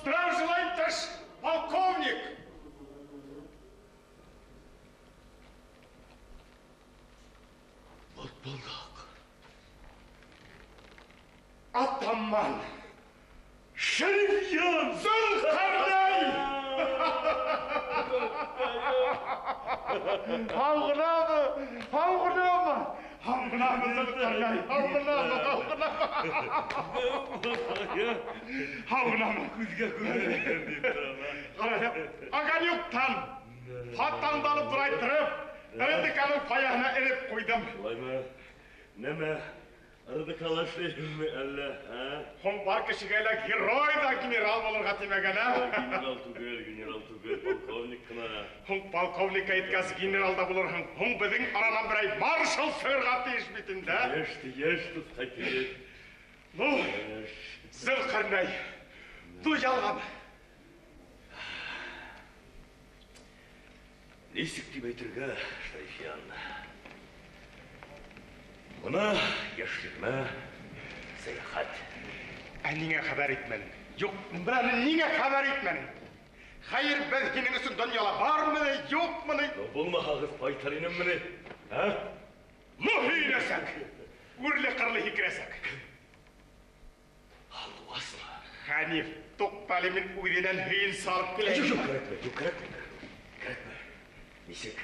Здравия желаем, товарищ полковник! Подполковник. Атаман! Шерифьян! Зулқарнай! Алғынамы! Алғынамы! Алғынамы, Зулқарнай! Алғынамы! Алғынамы! Күзге көрген деймін. Огонюктан паттаңданып тұрай тұрып, іріндіканың паяғына іліп қойдым. Олайма, неме, іріндікала шеймі әлі, ә? Хом бар кішігейлі герой да генерал болырға темеген, ә? Генерал түгел, полковник қына. Хом полковник айткасы генералда болырғын. Хом біздің аранан бір ай маршал сығырға тейшмейтінді, ә? Ешті, қайтырет. Ну, Зулқарнай, ду ялғам. Несік деп әйтірге, Шайфиян. Мұна ешірме, саяхат. Неңе хабар етменің? Жоқ, бірәні неңе хабар етменің? Хайыр біз кенің үшін дүнияла бар мені, жоқ мені? Бұл мағыз байтарының мені, ә? Ну, хүйресек, өрлі қырлы хекіресек. Алдуасына. Ханиф, тоқталы мен өйденен хүйін салып келейін. Жоқ, кәрәкме. Несек,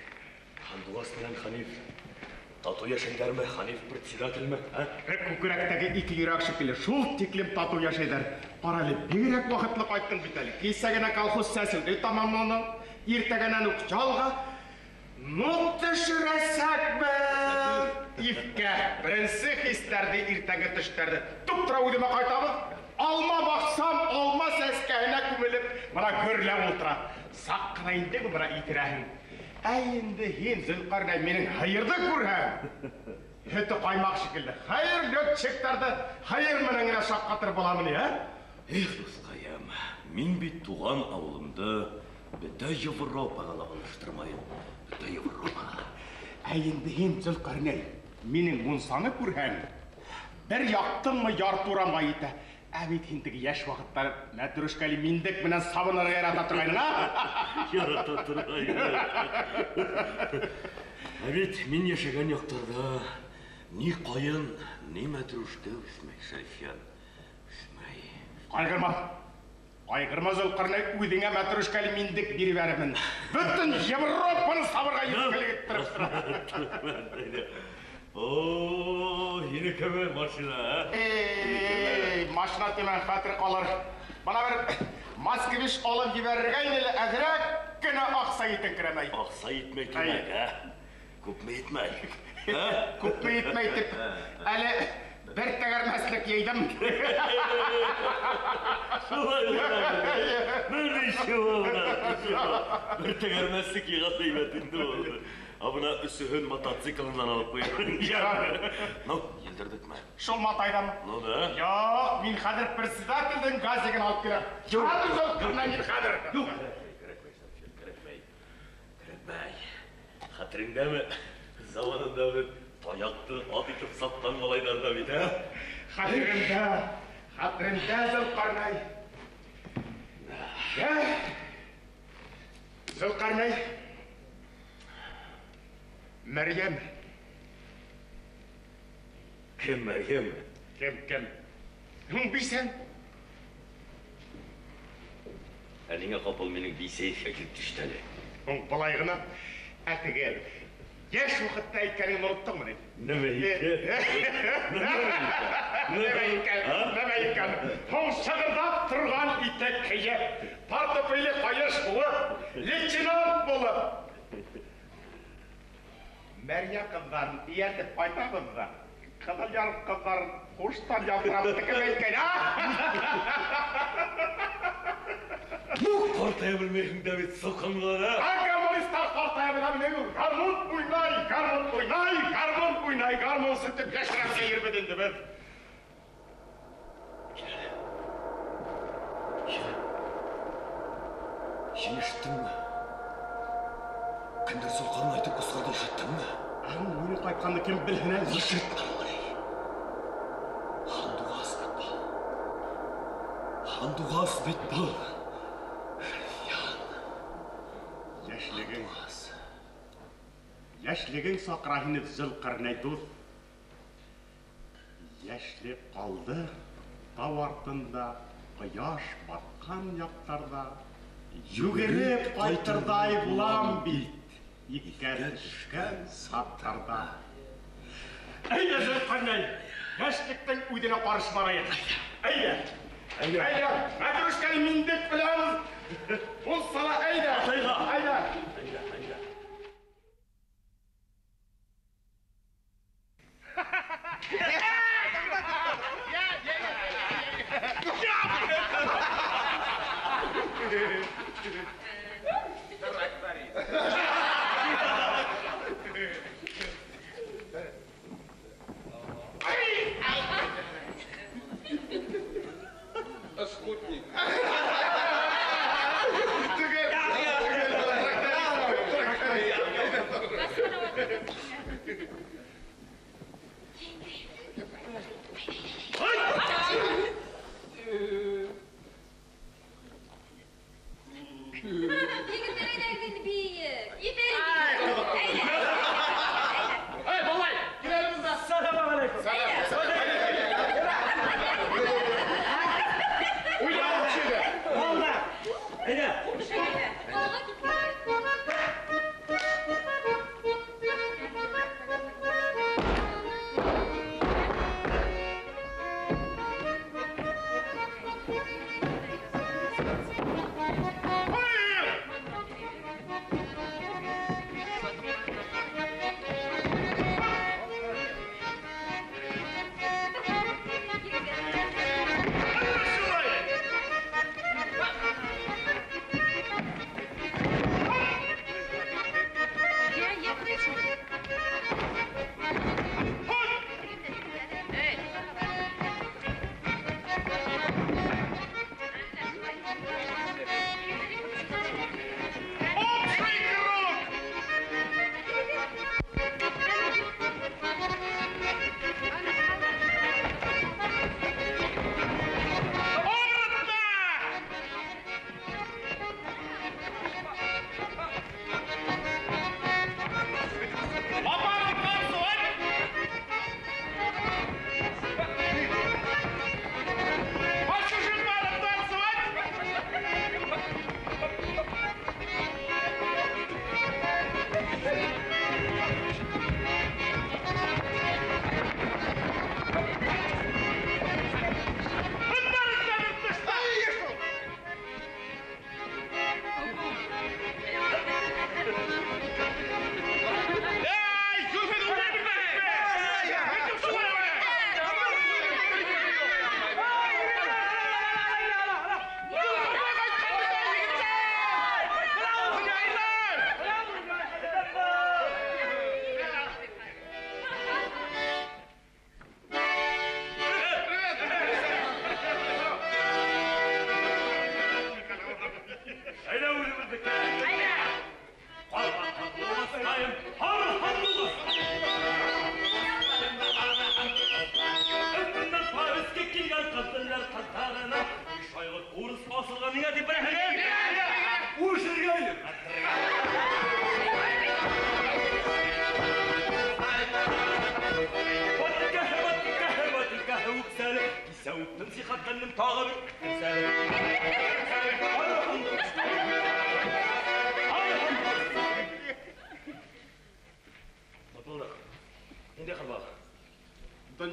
Хандуасынан Ханиф, тату яшайдар ма, Ханиф председатель ма, а? Көкіректегі екі юрақ шекілі шул теклем тату яшайдар. Қаралы бігірек уақытлық айттың бітәлі. Кейсәгіне колхоз сәсілді тамамланы, ертегенен үк жалға. Ну түшіресәк бі! Ифке, бірінсі хистерді, ертегі түштерді. Тұптыра өдеме қайтабы? Алма бақсам, алма сәскәйіне көміліп, мұна көрлі олтыра. Саққынайынды бұл мұна итірәхін. Әйінді хен Зулқарнай менің хайырды көрәм. Өті қаймақ шекілді. Хайыр лөтчектарды, хайыр мініңіне шаққатыр боламын, ә? Эх, достайым, мен бет туған ауылымды бүті Европаға алыштырмайын. Бүті Европаға. Әйінді хен Зулқарнай менің мұнсаны көрәм. Бір яқтың мы яртура майыты. Әбет хендігі еш вақыттар мәтүрішкәлі мендік мінен сабыныр ярата тұрғайын, а? Ярата тұрғайын. Әбет, мен ешеген яқтарда ни қайын, ни мәтүрішті үсмей, Шайфиян. Үсмей. Қайғырма Зулқарнай, өдіңе мәтүрішкәлі мендік беріп әрімін. Бүттін Европаны сабырға ескілік тұрып. Ооо, yine köme maşına, Maşına temen hatır kalır. Bana bir Moskviç alıp gibergen ile əzrək günə Ақсай етін kiremey. Ақсай etmek demek, ha? Күп mü etmek? Күп mü etmek tip. Әлі bir təgərməslik yeydim. Böyle işi oldu. Bir təgərməslik yığa kıymetinde oldu. Abına üsühün motosiklından alıp koyuyorum. No, yıldırdık mı? Şol mataydan. Ne da? Yok, min Kadir председательдің газетін alıp келем. Hadi Zülkarnay git Kadir. Yok. Kerekmey. Hatırında mı? Zamanında bir tayaktı, at itip sattan olaylarda bir de. Hatırında Zülkarnay. Зылқарнай, Мәриям. Kim Meryem? Кем? Hún бисен. Әніңе қапыл менің бейсейші келіп түштәлі. Hún былайғына әтігер. Еш уақытта екенін ұмыттың міне. Неме екен? Hún шығырдап тұрған итек киіп, портфелі қайыш болып, лейтенант болып. Мәрия қыздарын ертіп айтамыз да. Қызылжарық қыздарын қуштан жапырапты кім екен, а? Қортая білмейсің Давид соққанға, а? Коммунистар қортая білмейсің. Гармон ойнай, гармон сүтіп кәшірәмге ербеденді бір. Сен ешіттің ме? Кімдер соққанын айтып қосқарды ешіттің ме? Аның ойны қайтқанды кім білген әлі? Ешіттің ме? Хандуғас бет бұл. Яшлігің сақырайыны Зылқарнай дос. Яшлік қалды тау артында, қияш батқан яқтарда. Жүгіріп қайтырдай бұлам бит, иккәр түшкен саттарда. Әйді Зылқарнай, яшліктің өйдені қарыш барайын. Әйді, мәтрушканы мендек білеміз. Ол сала әйді. Спутник.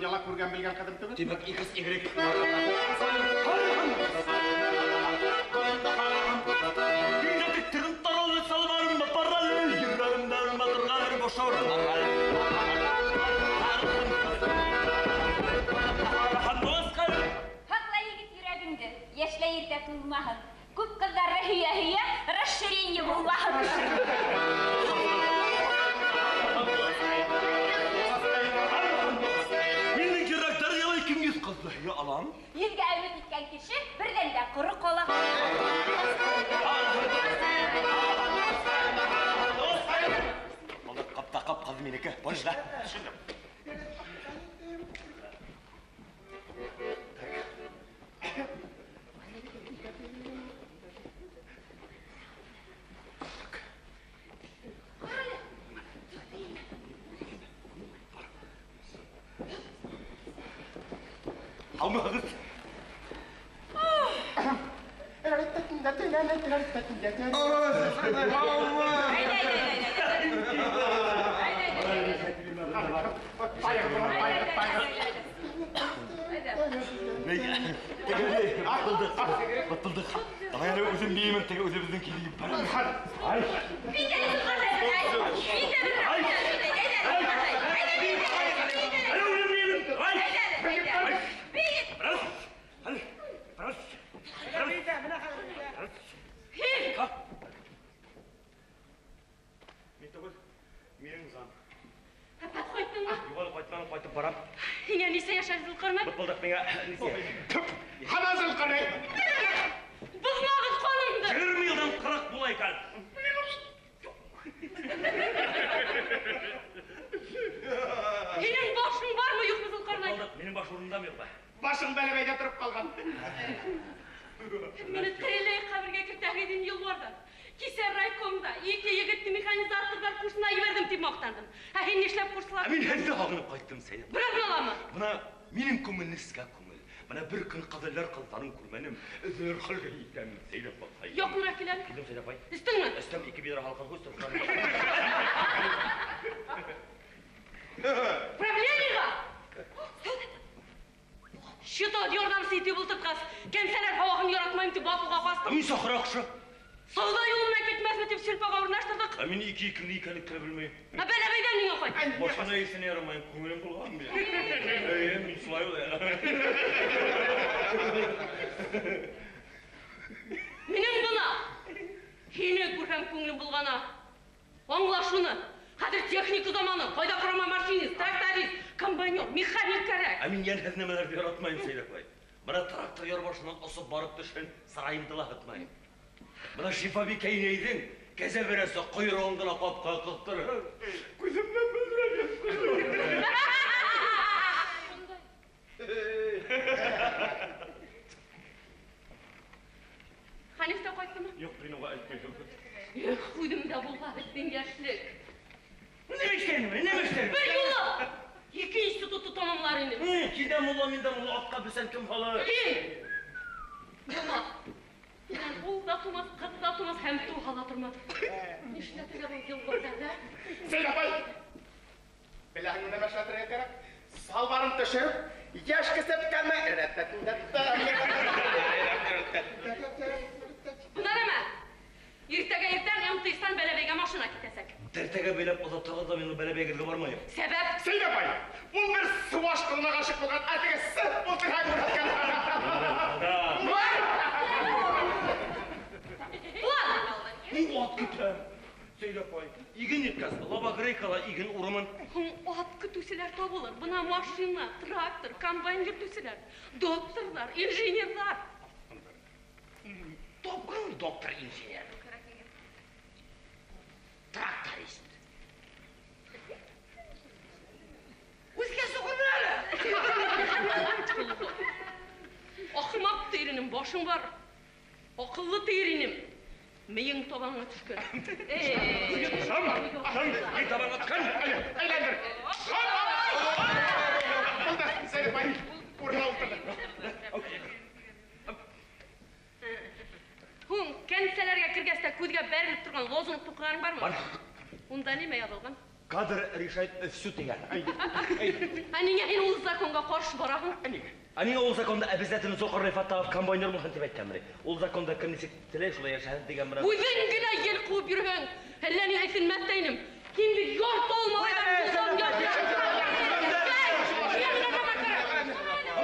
яла көрген білген қадым түгіл. Демек, икіз егрек. Тірін таралы салбарым параллель, жүргенімден батырғар бошор. Hakla yigit yüreğimdi, yaşla yirde tulmahın. Küp kızları hüye, расширение bulmahın. Менің жүректер елай кімгіз қызды hüye alam? Yüzge ümit etken kişi birden de kuru kola. Қапта қап қыз менікі, бойыз да. Алма қыз. Батылдық. Давай әлі өзім деймін, тегі өзіміздің келейіп барамыз. Менің заң. Юғалы қайтып барам. Еңе несе яшар зыл қырмай? Бұтпылдық менге несе. Қана зыл қырай. Бұзмағыз қонымды! 20 yıldan 40 bulay kal. Senin başın var mı yok mu zıl қырмай? Benim baş orundam yok be. Başın bəlebeyde тұрып қалған. Meni tırelay қабірге кіртәғеден ел ордан. Кесер райкомда, екі егітті механизаторлар курсына айвердім деп мақтандым. Әхен нешлеп курсылар? Мен әлді ағынып қайттым сені. Бірақ наламы? Бұна менің көңілін іске көңіл. Бұна бір күн қадырлар қылтанын көрменім. Үзір қылғы етемін сейлеп бақай. Yok мұна келем? Келдім сейлеп бай. Істің мі? Істім 2 бедір халқын көз тұрғаны. Проблемиға? Şuto diyordan siti bultırtqas. Kemseler havağını yaratmayım deyip batылға қастым. Мен сақыр ақшы. Сауда yoluna gitmez mi deyip sülpaға ұрнаштырдық. Мен екі әліктіре білмейм. Бәләбейден неге қой? Машина есіне ярамайым, көңілім болған бе? Мен сұлай ол Менің бұна. Хене көрген көңілім болғана. Аңла шуны. Қазір техника заманы, қайда құрама машинист, тракторист, комбайнер, механик керек. Мен ен әзнемелерді яратмайым сейлеп бай. Бұна трактор ярбашынан осып барып түшін сарайымды лағытмайым. Бұна шифаби кейнейдің кәзе бересі құйрығыңдыла қапқа қықтырыр. Көзімнен бөлдірер. Ханифте қойттı mı? Yok, beni o etmedim. Құйдымда болға бітпен кәшілік. Ne işlerim? Bir yolu! İki institutu tamamlarını. Kidem ola, mindem ola, atqa bilsen kim halı? Yola. Ben olda tutmaz, qıqda tutmaz, hem tu hala turmaz. İşletіге бұл ел көрдәді. Сейлеп бай. Біләңін неме шатыры керек? Салбарын түшіріп, ешкісіп кәлме. Bunlar hemen. Ertəgə ertən MTS-dən Bəlebeyge maşına gitesek. Tertege belep oda tağıda beni böyle beygirge varmayım. Sebep? Сейлеп бай. Бұл бір суаш қылына ғашық болған әтіге сып бұлтыр хәңгір әткен. Ulan! At kütem. Söyle koy. İgin etkaz. Lava Greykala igin uğraman. At kütüsüler tabılır. Buna maşina, traktör, kombayn kütüsüler. Doktorlar, inженерлар. Doktor inженер. Тракторист. Өзге соқырын әлі. Ақымақ терінің башың бар. Ақылlı terinin. Миың табанға түшкен. Ей табанға түшкен. Әйләндір. Болды, Сейлеп бай. Орнына отырды. Hun, кәнселерге кіргесте көзге бәріліп тұрған лозунг тұқығарың бар ма? Бар. Онда неме язылған? Кадр решает всю тегән. Әнеңе һин ул законга каршы бараһың. Аныңа ул законда обязательно Зокор Рифатов комбайнер булһын дип әйткәнмени. Ул законда кем ничек теләй шулай яшәһен дигән менә. Үзең генә ел куып йөрһәң, әллә ни әйтелмәстәйнем. Һин бит ярт алмайдан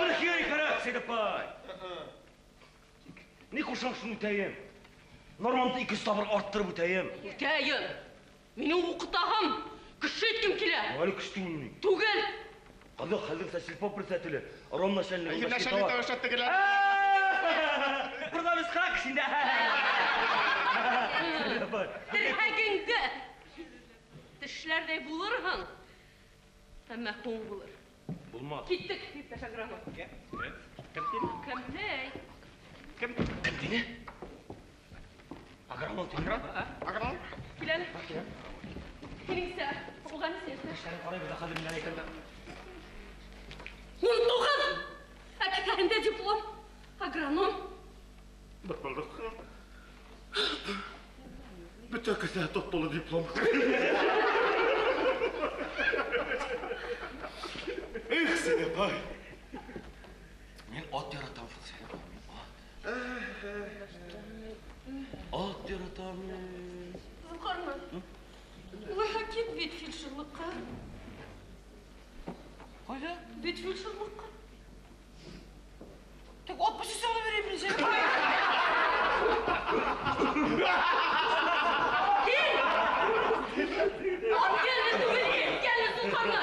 Аны хири карак, Сейдапай. Ни кушаң шуны үтәйем? Нормалда 200 табыр арттырып үтәйем. Үтәйем. Мине укытаһым. Кеше иткем килә. Әле күстүңни. Түгел. Кады хәлдә сельпо председателе. Ром начальник. Начальник тавышлап тегеләр. Burada biz kalk şimdi. Терһәгеңдә. Тешләрдәй булырһың. Әмма һуң булыр. Булмaz. Киттек, иптәш агроном. Кемнәй? Kim dini? Агроном тигран? Агроном? Киләле. Килеңсә, уган сәйсә. Sen karayı bir daha dinle ekrandan. 19! Әкәһендә диплом. Агроном. Bir bulduk. Bütün kısa dolu diplom. Сейдапай. Men ot yaratam Сейдапай. Ot yaratam. Зухармы? Уйга кит бит фельдшерлыкка. Кайда? Бит фельдшерлыкка. Так ot позиsyonu vereyim mi sen? Ат geldi, түгел ет geldi Зухармы.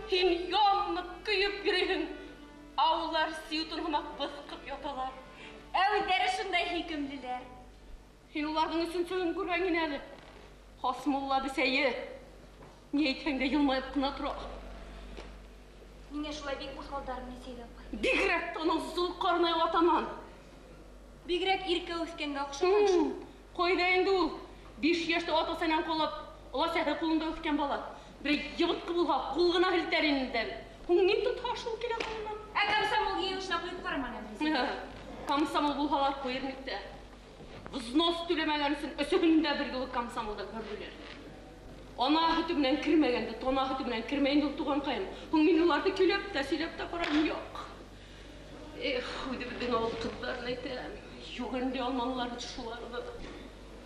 Һин янып көйүп йөрөйһең. Аулар сиютын һымак быскып яталар. Әүдәре шундай һикемлеләр. Һин уларның өченчелеген күргән инде әле. Хасмулла бисәе. Ни әйтһәң дә елмаеп кына тора. Миңа шулай бик усалдармы Сейдапай? Бигрәк тә аның зур карнай атаман. Бигрәк иркә үскәнгә охшаган шул. Кайда инде ул? 5 яшьтә атасынан калып, Аллаһ кулында үскән бала. Бер йыбытқы булһа, кул гына һелтәр инде. Һуң ни тоташ ул килә кулына? Комсомол йыелышына куйып карамаган. Комсомол булһалар куермикте. Взнос түләмәгән өчен өсөһендә бер юлы комсомолда көрдүләр. Ана һөтү белән кирмәгәндә, тона һөтү белән кирмәгәндә туган кайым. Һуң мин уларны көйләп тә сөйләп тә караган юк. Эх, үзе безнең авыл кызларын әйтәм. Югында алманлар бит шуларны.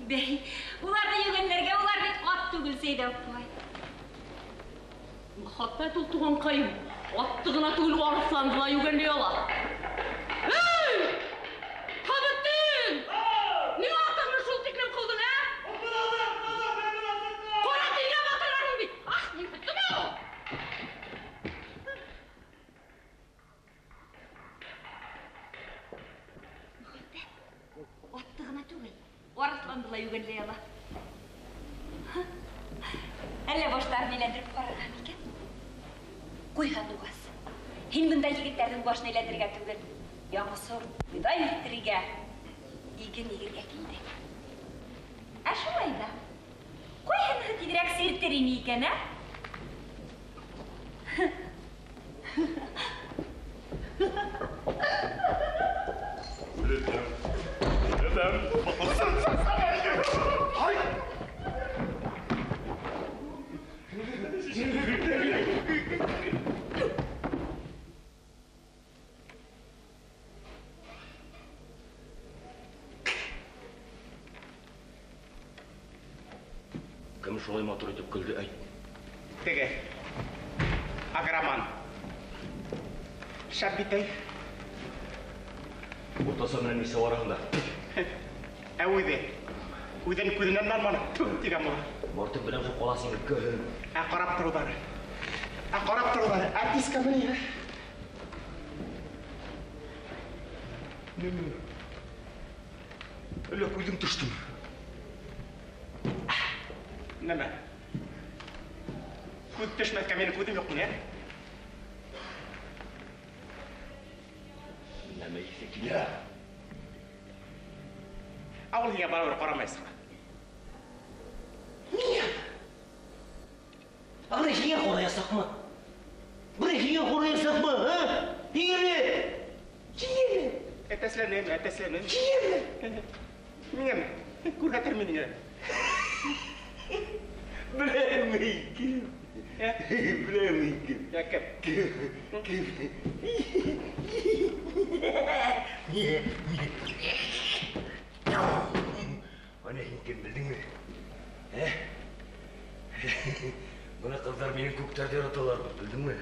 Бәй, уларны йөгәннәргә улар бит ат түгел Сейдапай. Хатта туган кайым. Атты гына түгел арысландыла югәндә яла. Эй! Хабыттин! Ниңа атыңны шул тиклем кылдың, ә? Кара тигә батырларың бит. Ах, мин беттем. Атты гына түгел, арысландыла югәндә яла. Әллә баштарын әйләндереп карарга микән? Куйга тугас. Һин бундай егетләрнең башын әйләндергә түгел, яңа сорт, бидай үстерергә, иген игергә килде. Шулай да. Қойын тезірек серттерін екен, а? Кім шолай матур етіп күлді, әйт. Теге, агроман. Шабитай. Отаса менен несі барағында? Өйден көзінен нарманы түк деген мұны. Мортын білем жоқ қоласын көл. Қарап тұрудары. Қарап тұрудары. Артистка міне. Өлі көзім түштім. Неме? Көз түшмәске менің көзім жоқ не? Неме есе келе? Ауыл еге бара қарамайсың. Niye? Ağrı hiye koruyasak mı? Buraya hiye koruyasak mı? Ha? Hiye mi? Hiye mi? Eteslenim. Hiye mi? Niye mi? Kurgatır mı niye? Bilemeyim. Bilemeyim. Ya kim? Hani kim bildin mi? He? Buna kızlar benim köklerde yaratalar, bildin mi?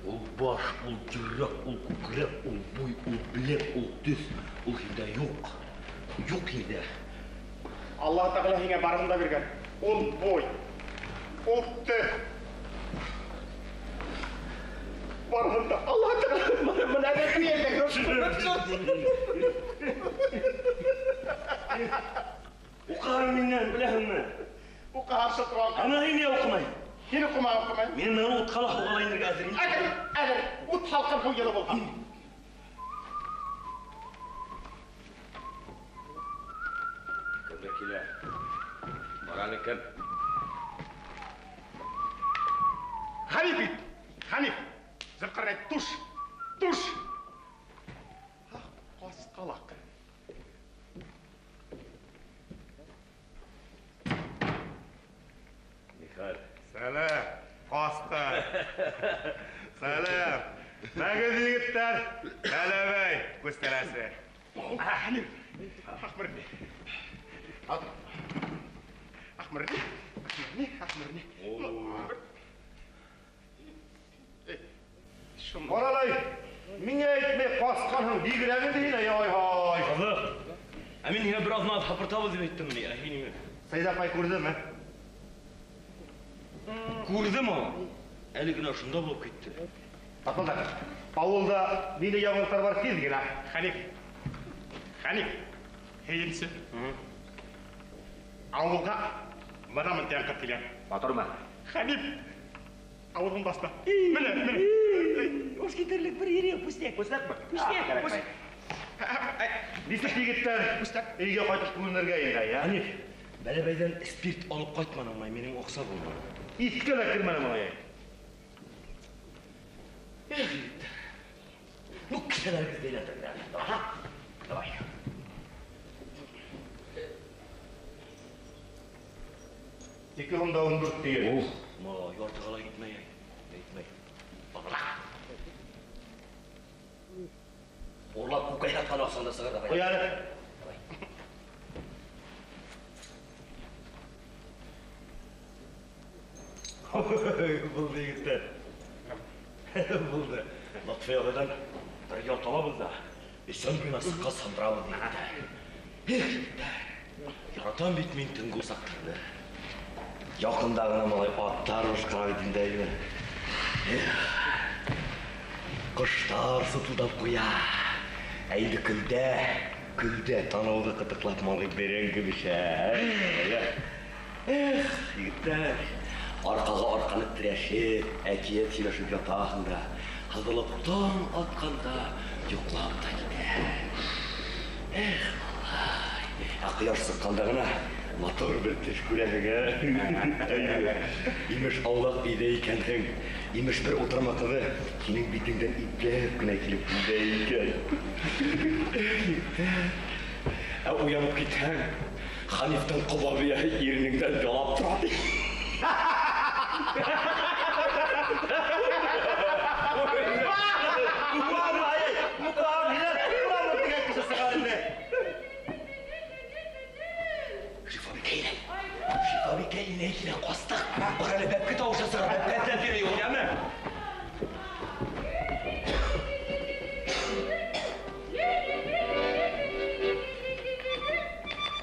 Ol baş, ol cırrak, ol kukrek, ol boy, ol bilek, ol düz, ol hinde yok. Yok hinde. Allah Teala hine barında bergen. Ol boy. Ol tüh. Barında Allah Teala bana ne diyecek? Okuarım minnet, bilehim mi? Bu karşı tuval. Ana yine okumayın. Yine okuma. Benim ben utkalak oğalayındır gazırın. Eğer ut halkın bu yılı bulgan. Kıbrıkile. Baranı kim? Hanif. Zırkırne tuş. Koskalak. Mikael. Selam. Kosta. Selam. Nägez yigitler. Selamay. Gösteresi. Hanif. Ahmırni. Ahmırni. Oralay, mine etme kaskanın digiremi değil ya hay. Kızı. Emin yine biraz nazı hapırtavız ettim mi ya? Yine mi? Saydak kurdu mu? Kurdum ama. Eli günah şunda bulup gitti. Atıldak. Avulda mine yağmurlar var tez gene. Hanif. Heyinsi. Avulga bana mı tenkit ile? Baturma. Hanif. Avulun basta. Mene. Hoş giderlik bir yere pustek. Pustak mı? Pustek. Disik yigitler. İyice kaytıp bulunurga yine ya. Hanif. Belebeyden spirt alıp kaçman ama benim oksa bulma. İskele kırmanım ona ya. Bu kişiler kız değil artık. Aha. Davay. İki onda undurt diye. Ma yortağala gitmeyin. Bana. Orlap kukayla tanıksan da sığır da O bayar. yani. Buldu yigitler. Buldu. Lütfi oradan bir yortağala buldu. Sen bina sıkka sandralı deyildi. Yaratan bitmeyin tıngı uzaktırdı. Yakındağına malay atlar uçkara dindeydi. Kuşlar sıtıldap koya. Eydi külde tanıvdı kıtıklap malı beren gibi şey. Yigitler, arkaga arkanıp direşip, ekiyet sileşip yatağında, hazırlıktan atkanda yoklap da gider. Vallahi, akıyaş sıkkandığına Motor bir teşkülege. İmiş Allah bideyken, imiş bir oturmakıdı. Senin bitinden iplep günekilip bideyken. Uyanıp gitsen, Hanif'ten kıvabiye yerinden dolap turadı. Şifabike ineğine kostak. Orada bepki tavuşası var. Bepkiden biri yok ya mı?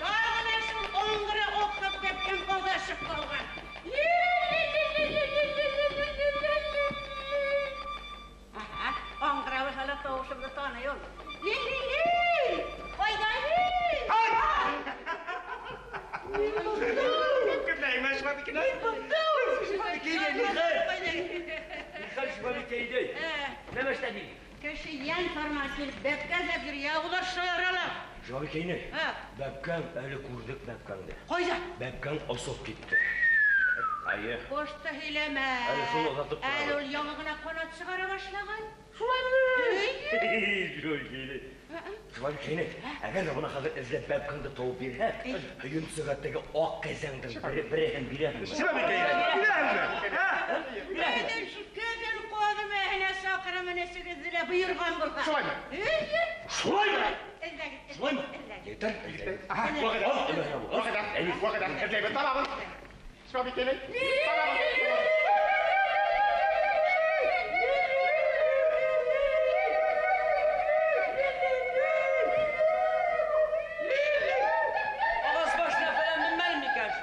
Dağılaşın onlara okuyup bepken kolaşıp kalgan. Aha, onlara ve hala tavuşumda tanıyor. Köşeyen farmasiyel bepken de bir yağlar şayaralar. Şifabike'yi Ha. Bepken öyle kurduk Bepken'de. Koyda. Bepken osop gitti. Hayır. Boşta hileme. Hadi şunu uzatıp duralım. El ol yanına kanat çıkara başlagan. Şifabike'yi. Şifabike'yi. Eğer de buna kadar izlep Bepken'de toğup bir hep. Hüyüm sıgattaki ok gezendin. Biri hem biri hem. Şifabike'yi. Neden şu köden koğdu mehine sakıra menesi gözüyle buyurgan bulka. Şulay mı? Şulay mı? Elle git. Şulay mı? Yeter. Aha, vakada. Evleybe tamamın. Şifabike'nin. Tamamın. Ağız başına falan bilmem mi karşı?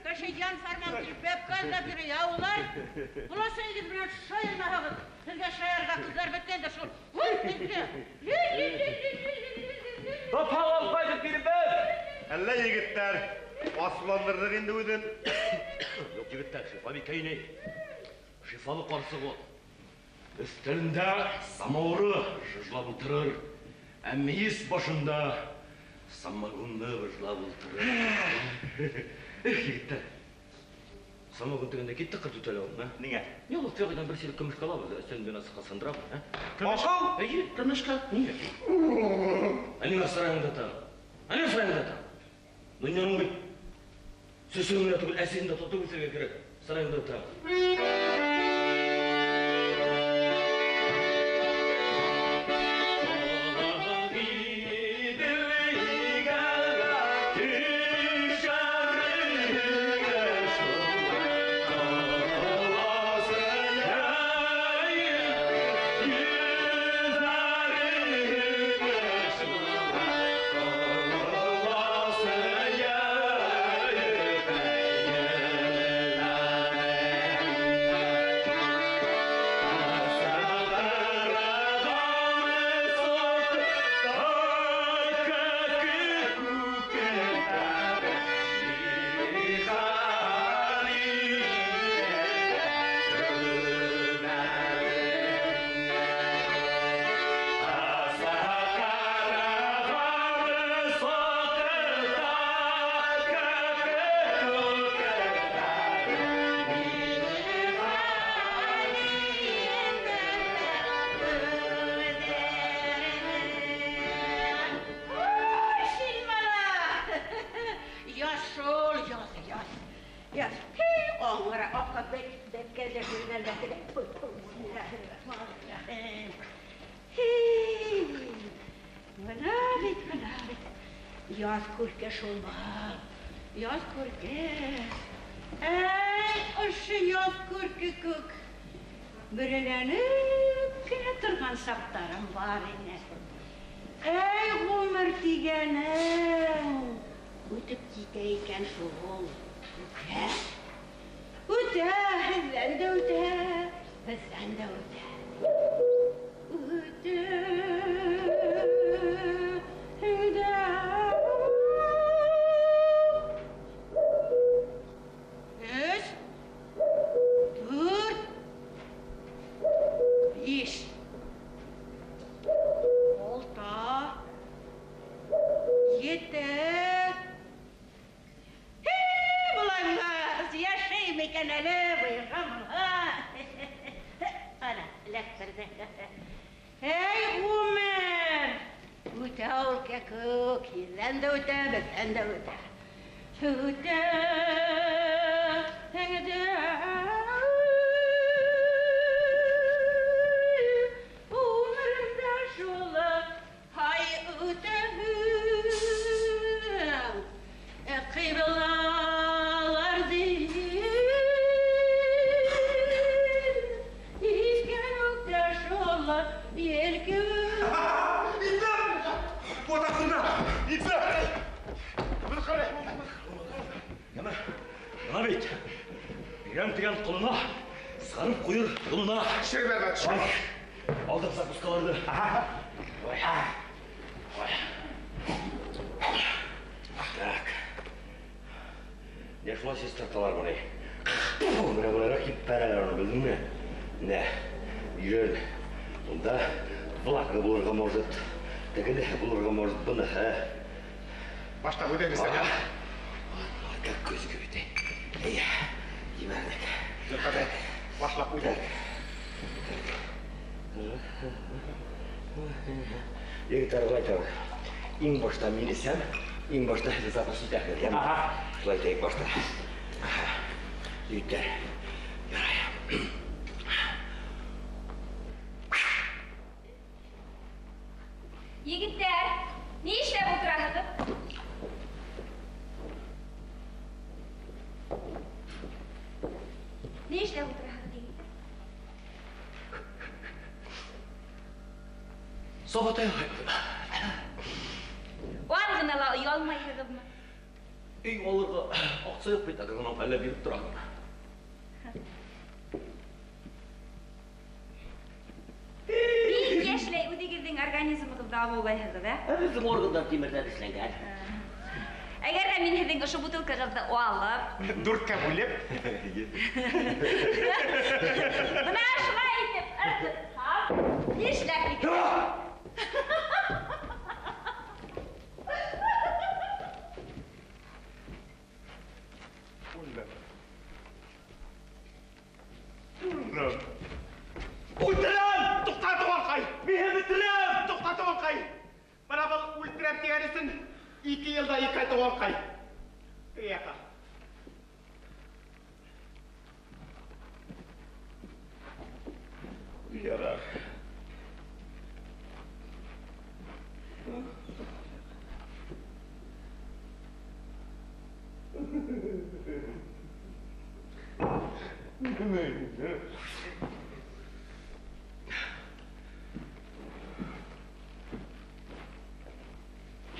Köşe yan farman bir bepkan da biri yavrular. Bulasaydı bir şayırma havuz. Sizge şayırda kızlar betten de şul. Topağı olsaydık biri ben. Alla yigitler. Aslandırdık indi ödün. Yok yigitler, Şifabike'yi ne? Şifalı karısı bu. Üstlerinde samoru jıjlap oturur. Emmiyiz başında samagunlu jıjlap oturur. Yigitler. Samagun degende gitti kır tutalım ha? Niye? Yok, fiyakıdan bir şeylik kömüş kalabız. Sen beni nasıl kasandırabın ha? Akıl. İyi, kömüş kal. Niye? Hani sarayında tam? Hani sarayında tam? Dünyanın bir sesinin de tutul, esinin de tutul bir seviye gerek. Sarayında tam. Yaz. Onlara okka bekkelde hürmelletine. Bismillahirrahmanirrahim. Mınavit. Yaz kurkeş olma. Yaz kurkeş. Ey ışı yaz kurkukuk. Bürelenip kine turgan saptarım var ine. Ey gumur digenim. Utup gideyken soğuk. Yigitler, ne işle oturamadım? Ne işle oturamadım yigitler? Sobatay. O argınala uy olmayırdım mı? Ey olurdu. Aksa yok bir takımın öyle bir durak. Bir yaşle udigirdiğin organizmi gıda olayırdı da. Bizim organlar demirden işlengen. Eğer de min hedin şu butulkalarda o alıp... Dörtke bölüp. Buna şuna itip, ırkıt, ne işler bir Ultram! Toxtatı olqay! Mehem ultram! Toxtatı olqay! Bana bu ultram diyerisin 2 yılda 2 ayda olqay. Yaka. Yarar.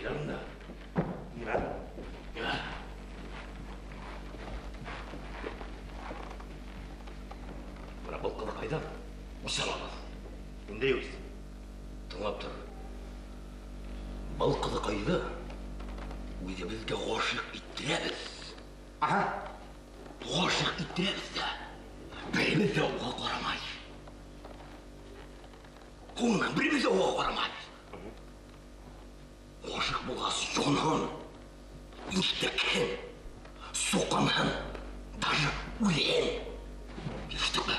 Yanında. Bana balkona kaydan. Misal alalım. Ünde yok. Tыңлап тұр. Балқыды қайды. Өзі бізде ғошық иттіреміз. Aha. Ғошық иттіреміз де. Біріміз де оға қарамай. Қолынан біріміз де оға қарамай. Ғошық болғасы жонын, иттікен, соқанын, даже өлен. Ештік бі?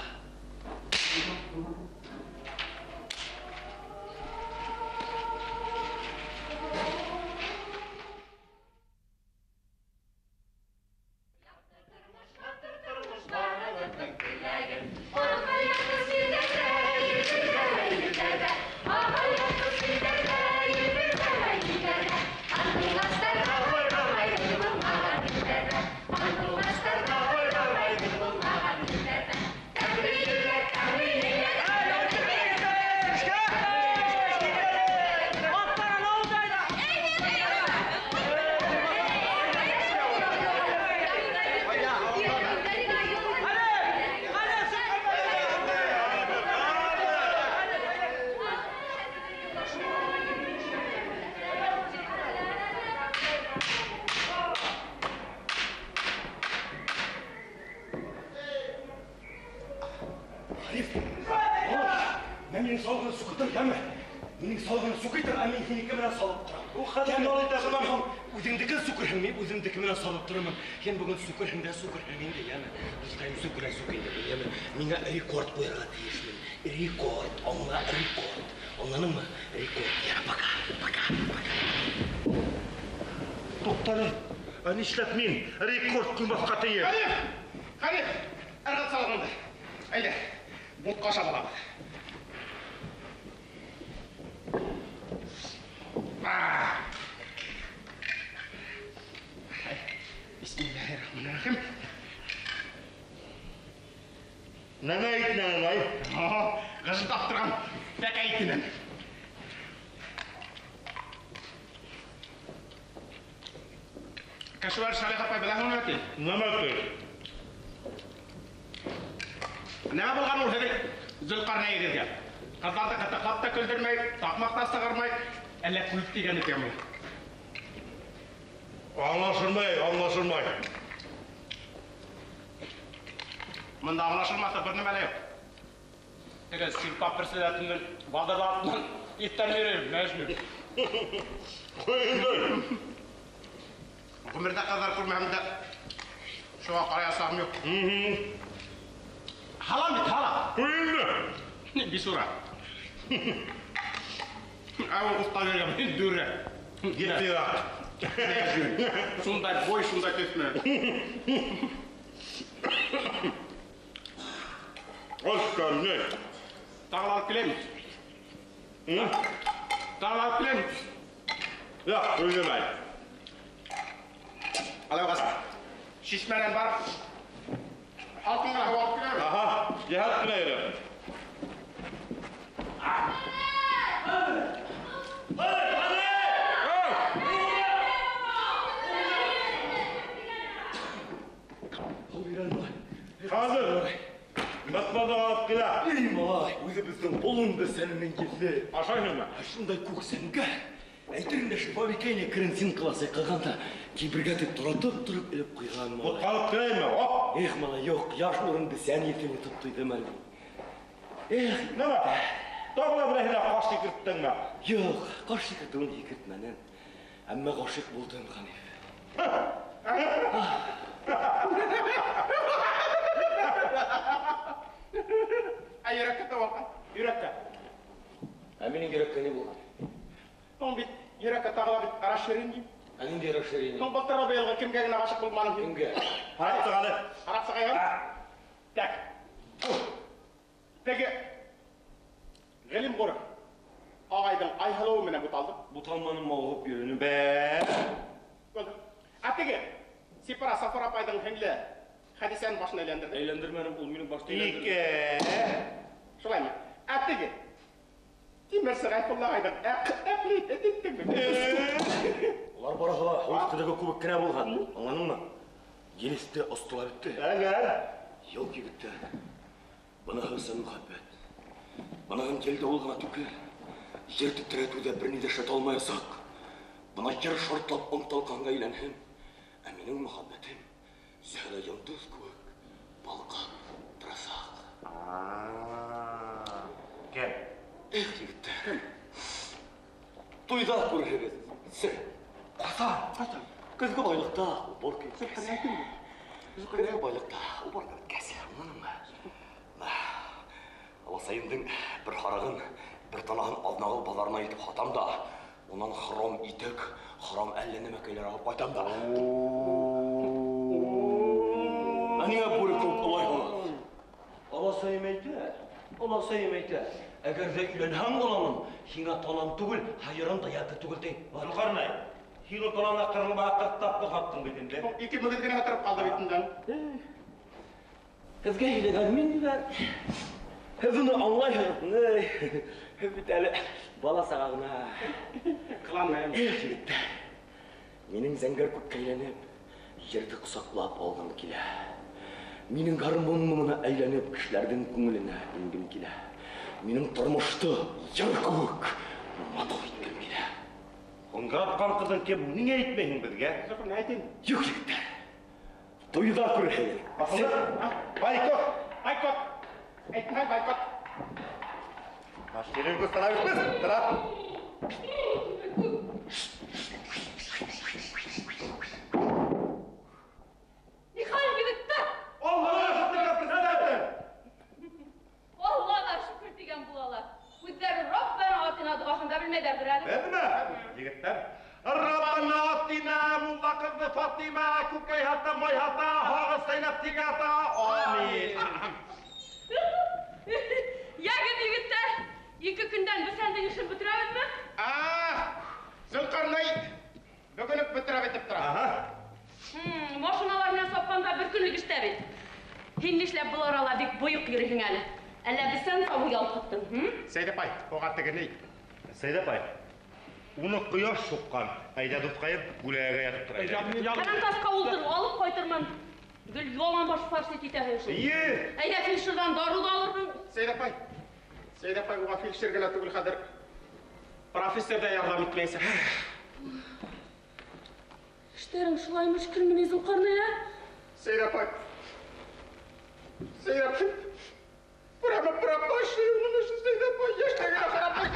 Кыдыр яме. Менің салғаны сүкейтер, а мен сенікі менен салып тұрам. Кен ол айтасың ба? Өзіңдікі сүкірхіңме, өзімдікі менен салып тұрмын. Кен бүгін сүкірхіңде, сүкірхіңде яме. Ұстайым сүкірхіңде яме. Меңа рекорд қойырға тиешмін. Рекорд, оңға рекорд. Оңғаның ма? Рекорд. Я, пока. Тоқтары, нишләп мен рекорд қоймаққа тием? Қане, әрғат салғанды. Әйде, бұтқа шабалады. Bismillahirrahmanirrahim. Нәңә айтнан, ай? Ғыжын таптырған бәк әйтінен. Кәшуар шалиқ апай біләхін өте? Нәмә өте? Нәмә болған ол жеді Зүлқарнай егерге. Қыздарды қытықлап та күлдірмей, тақмақ та сығырмай, әлі күліп деген екен бұл. Аңлашылмай. Мұнда аңлашылмаса бір нәмәлі yok. Тегі сілпап бір сілетінің бадырлатының еттен берер, мәжмір. Қойындар. Құмырда қазар көрмәмді шуға қарай асағым yok. Халам бит, хала. Қойындар. Бисура. Әуі ұста берген, дүрі. Кетпей ақ. Шундай бой, шундай төсме. Оскар, не? Тағылап келеміз. Тағылап келеміз. Я, сөйлемей. Алай қасым. Шишменен барып, алтынға алып келеміз. Аха, жехат кіне ері. Қазір, батпады алып келе. Ей малай, өзі біздің ұлыңды сәнімен келді. Ашайын ма? Шындай көксәнгі. Әйтерінде шипабекейне кірінсін қыласай қылғанда, кейбіргәті тұратып тұрып іліп қойған Бұл малай. қалып келей ме? Оп! Ех малай, жоқ, яш орынды сән етені тұптойды мәлі. Ех, Нема? Тоғыла бірәхілі қашты кірттің ма? жоқ, қашық етуін екіртмәнен. Әмі қашық болдың қанев. Әй, үйрекке тауалған. Үйрекке. Әменің керекке не болған? Тоң бит, үйрекке тағыла бит, араш жерен дейм. Әнің де рашарені. Тоң бұлттарға бейілға кімге гіне ғашық болманым дейм. Кімге? Қарапты қалы. Арап сағайған? Так. Теге, ғылым қоры. Ағайдың айхалауы менен бұталды. Бұталманың мауғып үйрені бә. Болды. Әттеге, Сипара Сафар апайдың хәңлі хадисәнің башын әйлендірді. Әйлендірмәнім, ол менің башты Ике. Шулай ма? Әттеге, Тимерсі Ғайфулла ағайдың әплейт әдеттің бі. Олар бара қала, ұлықтыдағы көбік кіна болған. Аңғаның ма? Елесті ұстыла бітті. Әгәр. Ел кебітті. Бұнағы сын мұхаббет. Бұнағын келді олғана түкер. Жерді тіретуде біріне де шат алмай асақ. Бұна жер шортлап ұмталқанға иленхем. Әменің мұхаббетім зәлі йондыз көк, балқап тұрасақ. Кем? Эх, жігіттер. Тойда көргебіз. Сір. Қасан. Күзгі байлықта ұбар кетсіз. Күзгі байлықта ұбар кеткесі. Мұның ма? Аласайымдың бір қарағын, бір танағын алдынағы баларына етіп хатам да, онан хром итік, хром әллені мәкейлер алып қайтам да. Әніңе бөлі көп олай ғана. Аласайым әйті. Әгер де үйленген боламын, хиңа талан түгіл, хайырын да яқы түгіл дейін. Бұлқарнай. Хилы толана қырылба қырттап бұқаттың бетінде. Екі мүгізгіне қатырып қалды бетінден. Қызға хилеген мен бәр. Қызыны аңлайын. Хөбіт әлі бала сағағына. Қыламайым. Жігітті. Менің зәңгер көкке айленіп, жерді құсақлап алғым келе. Менің гармонымына айленіп, кішілердің көңіліне інгім келе. Менің тұрмышты яркөк матау еткім келе. Оңғырапқан қызын кем неге айтмайын бізге? Жоқын айтайын. Жоқ жігіттер. Тойда көрейін. Басылды? Байкот! Байкот! Айтмай байкот! Машинен көстен абитмес, тырап. Михаил Бегетті! Allah'a şükür diyen bulalar. Bizleri Rabbena atina duasında bilmederdir hadi. Bilme, yigitler. Rabbana atina mullaqızı Fatima kukayhata mayhata hağı seynep tigata. Amin. Yagın yigitler, 2 günden bu senden işin bitiremedim mi? Zülkarnay, bugünlük bitirip etip tura. Aha. Maşınalarına sokqanda bir günlük işlerin. Hindişle bu arala dik boyuk yürüyün әлі. Әлі biz sen tavu yaltıktın, hı? Seydapay, oğattı ney? Seydapay, onu kıyaş soqqan, ayda tutqayıp güləyə yatıp duraydı. Kanam tas kavuldur, alıp koyturman. Gül yolan başı farsit ite şu. İyi. Ayda filşirden darı da alırdın. Seydapay, oğa filşirgine tugul kadır. Profesör da yardım etmeyse. İşlerin şulaymış kirminizin karnı ya. Seydapay. Burama başlıyor bunu şu Seydapay. Yaşlarına karabak.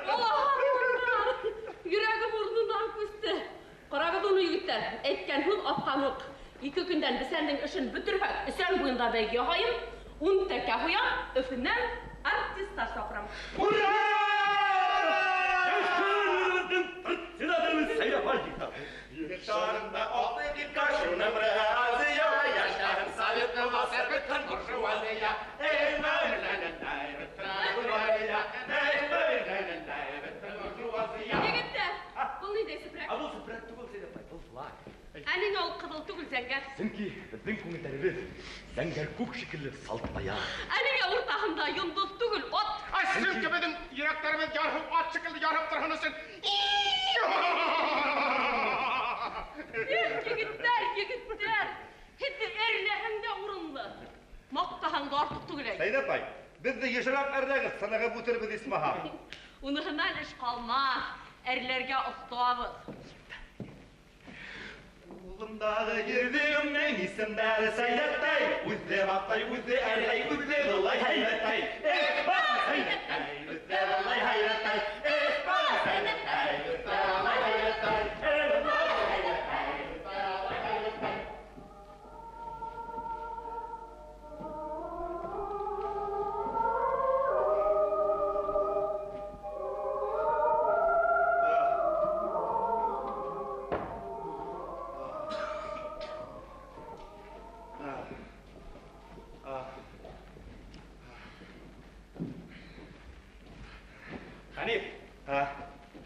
Allah'ım! Yüreği burnundan küstü. Karagat onu yigitler. Etken hıl atkanlık. 2 günden biz senden işin bitirmek. Sen buyunda belki hayım. Un teke huyan, öfünden artist taşlapıram. Hurra! Sizadınız Seydapay diktat. Yaşlarında oldu bir kaşın ömrü azıya. Yaşların salıklı vasır bütün kurşu vazıya. Ey mevlenenler bütün kurvaya. Ey mevlenenler bütün kurşu vazıya. Yigitler, bu ne deysi bırak? Абу süpret tugul Seydapay, bu flak. Anin ol kıdıl tugul zenger. Çünkü bizim komitlerimiz zenger kuk şekilli saltmaya. Anin ortağında yıldız tugul ot. Ay sizin gibi benim yüreklerime yarhıp at çıkıldı yarhıp tırhınısın. Yigitler. Hidi erlehinde urunlu. Maktahanda artık tugul ey. Seydapay, biz de yaşarak erdeniz, sanaga bu tırpız ismaha. Unıhından iş kalmaz. Erlerge ustavız. Oğlumdağı girdiğimden isimleri Seydapay. Uzde baktay, uzde erlay, uzde dolay hayretay. Bana Seydapay, uzde dolay hayretay. Bana Seydapay, uzde dolay hayretay.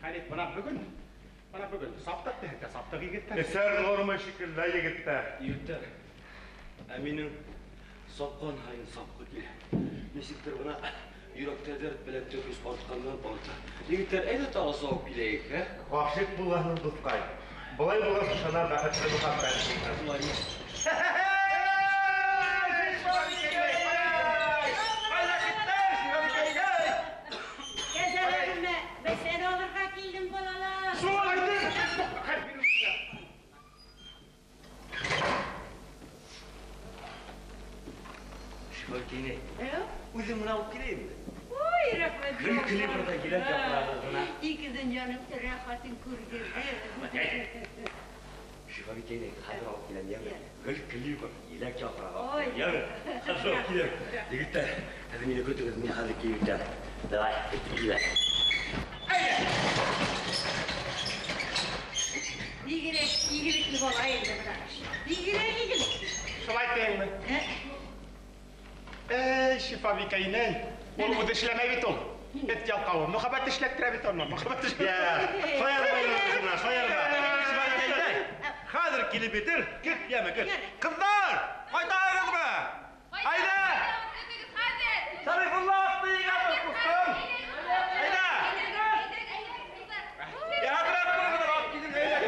Hanif bana bugün saptak tehte saptak yigitler. Eser normal şekilde yigitler. Yigitler, Әминің сапқан хайын сапқы келе. Несіктер бұна үйректе дерт білекте көз артқаннан барты. Yigitler, әйді тағы сауып келейік, ә? Ғашық болғанын тұтқай. Бұлай болғасы шана бақытты бұқап бәрі. Gezelerime ve sen olurga geldim balalar. Şifakine, өзім мұны алып келейін бе? Oy rahmet. Gülü burada gilek yaprağına. İkizin canım rahatın kurgirdi. Şifakine, hazır alıp gelen yeme. Gülü var, gilek yaprağı. Oy. Yeme, hazır alıp gelen. Yigitler, hadi beni götürün, beni hazır giyikten. Davay, gidelim. İyilikli balayı da bırakmış. İyilik. Şolay değil mi? Ey şifa bikayne. Ol bu dişleme bit ol. Et yalqavı. Muhabbet işlettire bit olma. Muhabbet işlettire. Ya, soyarmayın kızına, soyarma. Şifakine, hazır kili bitir, git yeme git. Kızlar, koydağınız mı? Haydi! Sarıfullah attı yiğatır kustum. Haydi! Ya bırak bunu kadar at gidin öyle.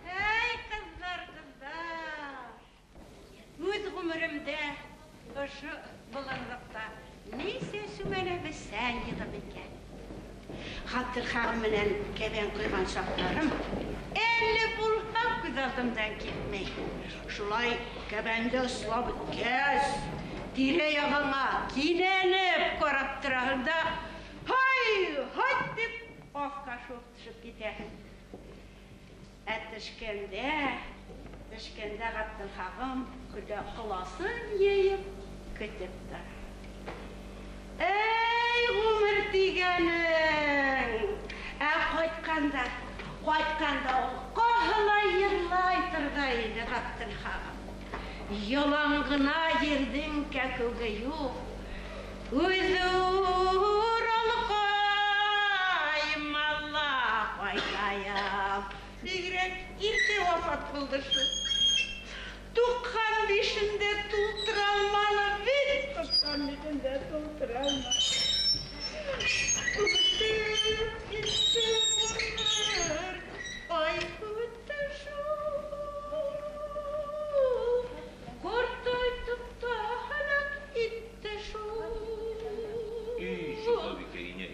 Ey kızlar. Üz ömrümde Hatırlarımla keben kıygan şaplarım. 50 bulhak güzeldimden gitmey. Şulay kebende ıslavı kes. Dire yağına kinenip koraptırağında hay dip ofka şoftuşup gider. Düşkende Abdülhağım kılasın yiyip kütüptü. Ey umur digenin! Koytkanda kohla yırlaytırdaydı Abdülhağım. Yolangına girdin kekılgı yok. Uzur ol koyum Allah koydayım. Sigrek ilki vafat buldusu. Tukkan dişinde tulturalmalı bir tukkan dişinde tulturalmalı. Ay kutuşu kortaytıp da halak itti şu. İyi Şifabike yine.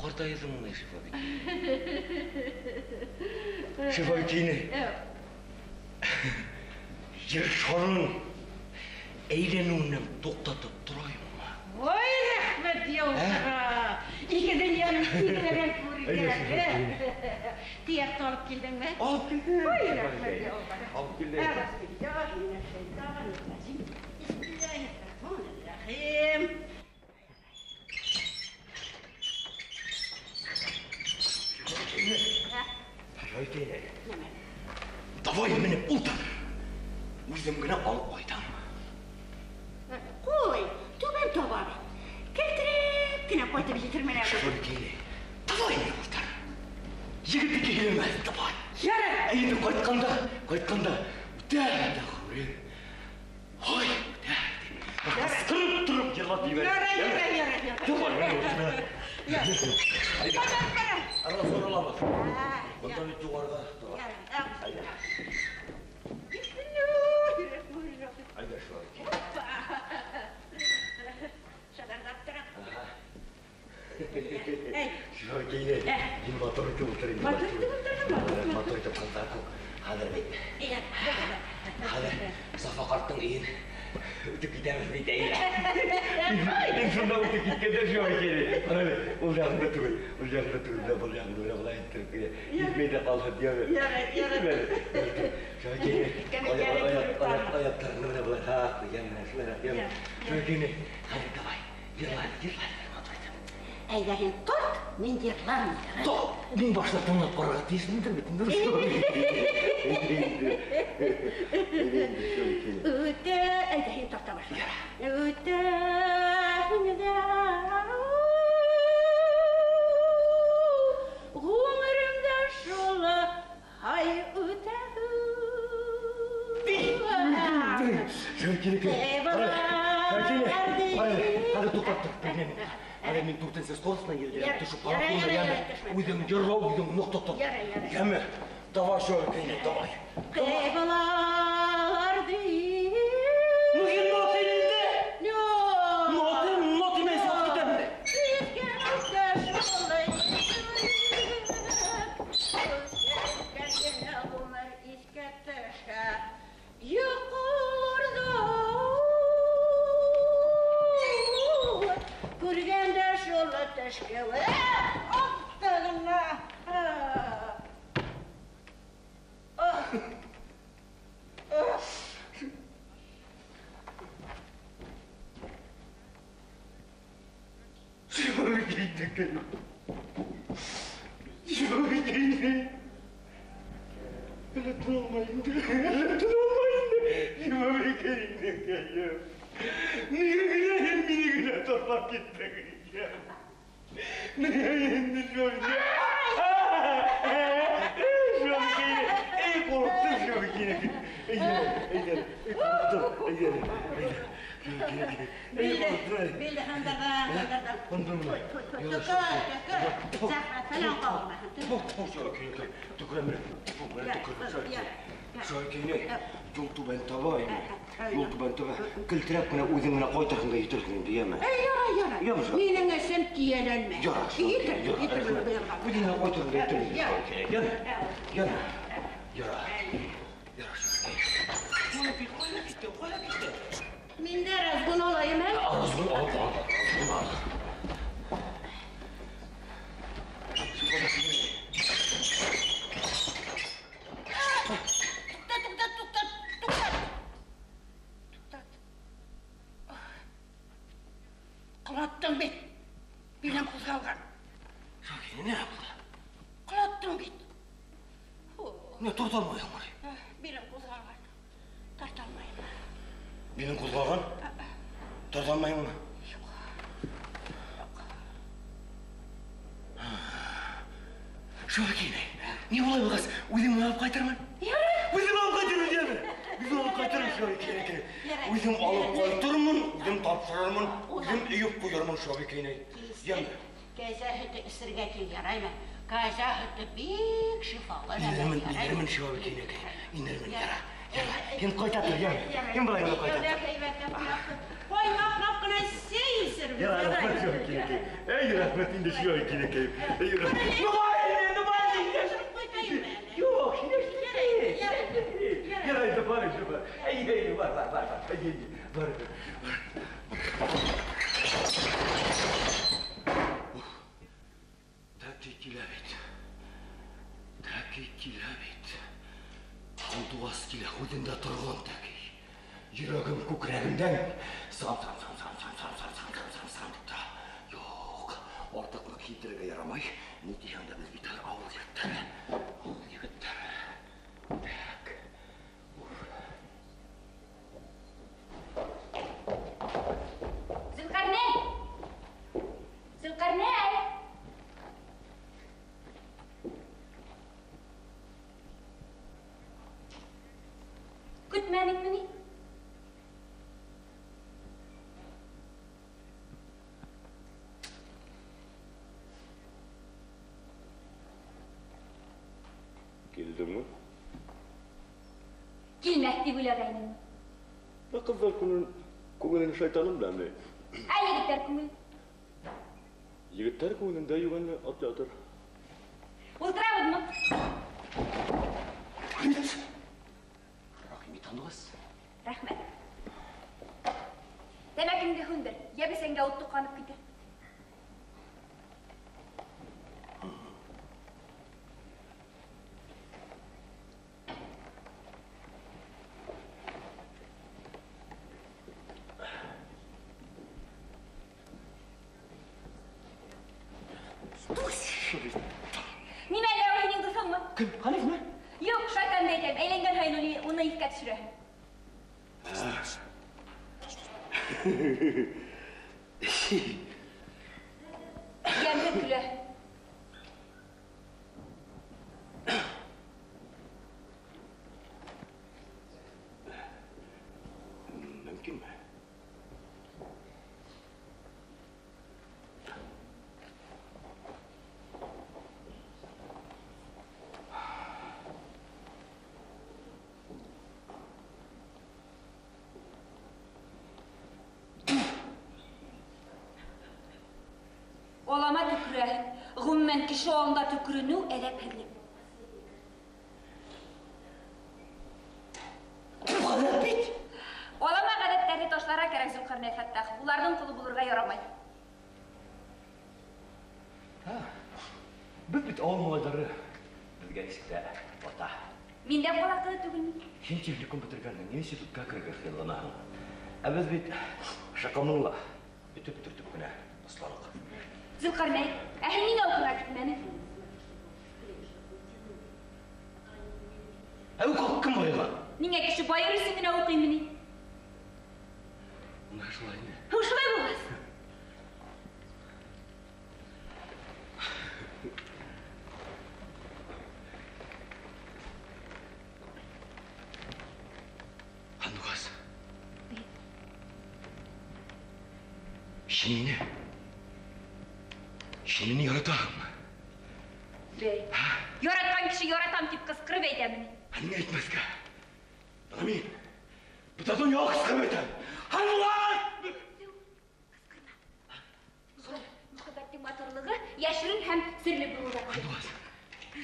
Kortayısın mı Şifabike? Şifabike yine. Yer şorun eğlenimden toktatıp durayım mı? Oy rahmet yavrum. İkiden yanım, ikiden vuracak. Diyet alıp geldin mi? Alıp geldim. Oy rahmet yavrum. Alıp geldim. Bismillahirrahmanirrahim. Şifabike. Davay minip utar. Uzun güne alıp koydum. Koy, tüben tabağı. Keltirip yine koydu bitirmeler. Şifabike. Davay minip utar. Yigit iki gelmez davay. Yere! Eğilip koytkanda. Derdi kuri. Hay derdi. Sıkırıp yılat yiver. Yere. Davay minip utar. Yere. Ara sonra olamaz. Ondan bir duvarda. Haydi Şifabike. Şifabike yine. Yine motorite oturayım. Motorite pantarku. Hadır bekle. Hadır. Safa karttın iyin. Ötük gidemez bir değil. En sonunda ötük gitkeder Şifabike'yle. Hadır. Ocağında dur. Ne bulacağım? Ne bulayım? Gitmeyde kaldı diye mi? Yere. Şifabike'yle. Ayaklarını ne bulayım? Ha, gelme. Şifabike'yle. Hadi davay. Yırlar. Eylehin tut, mindirler mi? Min başlatığına korağı değilsin de bitin durursun. Öte, eylehin tut da başla. Öte, Umarımda şola, hay öte. Hadi tutak. Hadi min turten ses kolsuna geldi. Tuşu parakunda yeme. Uydum görro, uydum nokta. Yeme. Davay Şifabike'yle davay. Kaybalar değil. Bugün not elinde. Not neyse at gidelim. Kurganda şola teşkeve attığına. Şifabike'yle. Öyle durmayın. Şifabike'yle geliyorum. Niye güne torpak gitmek ya? Niye yendin Şifabike? Şifabike'yle. Ey korktum Şifabike'yle. Ey korktum. Bildi handardan. Zahra falan kalma. Tuk emre. Şöyle yoltu ben tabayım. Yoltu ben tabayım. Kıltırap kına uzununa koytakında yitirsin diyemem. Yara. Yavrum. Menin sen diyelenme. Yara. Yitir. Uzununa koytakında yitirsin. Yana. Kola gitti. Minler azgın olayım he? Ağzını al. Kulattın bit. Bilen kuzgalgan. Şöyle ne yaptı? Kulattın bit. Ne tutamıyorum burayı. Bilen kuzgalgan. Tartalmayın. Benim kulağın? Tutamıyorum mı? Şöyle ne olay bu kız? Uyumu alıp kaytırman? Uyumu alıp kaytırman değil mi? Uyumu alıp kaytırman şöyle. Uyumu alıp kaytırman, uyumu tapşırırman, uyumu eyüp koyarman şöyle. Kazahıtı ısırgatı yarayma. Kazahıtı büyük şifalı. İnerimin şöyle. İnerimin yara. Hem kaytatır ya. Hem bulayım da kaytatır. Koy napkına seyirsin. Ya rahmet şöyle. Ey rahmetin de şöyle. Ey rahmet. Yok, yaraydı var. Ey, var. Var. Takikilavit. Antuaskile hudinda turgun taki. Yüragım kukrağımdan sam. Yok, ortaklık hitrege yaramay. Nitihanda biz bir tane avul yettir. Zülkarneyn! Gütmedik mi? Geldin mi? Gelmekti bülagayным. Ne kızlar ko'nglini shaytonim bilan ne? Ay yigitlar ko'ngil. Yigitlar ko'nglida yurganni otlatir. O'ltiravudmi? Rahim tanıdınız. Rahmat. Demakingga hundir. Yebi senga o'tni qonib ketir. Nimaga o'yiningni so'ngmi? Kim? Hanif mi? Yo'q, shayton deydim. Aylangan hayron uni ifga tushiraman. Yandı küle. Mümkün mü? Olama tükürüğün, gümmen kişi onda tükürünü edep edip. Bana bit! Olama gadetleri taşlara gerek Zülkarneyn Fettah. Bulardan kulu bulurga yaramay. Biz bit olmaları. Bizge iskide ota. Minden kulaklığı tügülmü? Hinçevli komputergandan nesi tut kakırga xiyalana. Biz bit şakamınla ütüp türtüp güne ıslanık. Zülkarneyn, nine okula gitmeni? Kim bayılan? Nine kişi bayır üstüne okuyumini? Nasıl aynı? Huşulay bulmaz. Handukaz. Şinini yaratağım. Bey, yoratan kişi yoratan tip kıskırıp eydemini. Hani etmez ki? Рамин, бұтадан ял қысқырып етем. Хануан! Мұхаббаттың матурлығы яшырын һәм сірлі болуда. Хануан,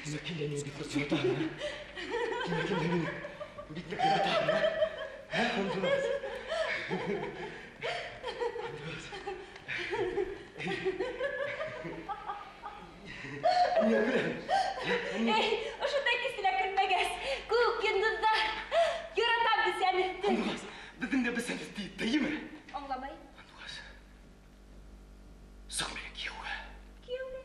сізі келден мен бітті сұратағын, бітті қиратағын, Хануан. Эй, ошондай кисиле кирмегес. Көк йындыздар. Яратам біз сені. Хануан, біздің де біз сәні істейді, дейме? Аңламай. Хануан, сұқ менен күйеуі. Күйеуі.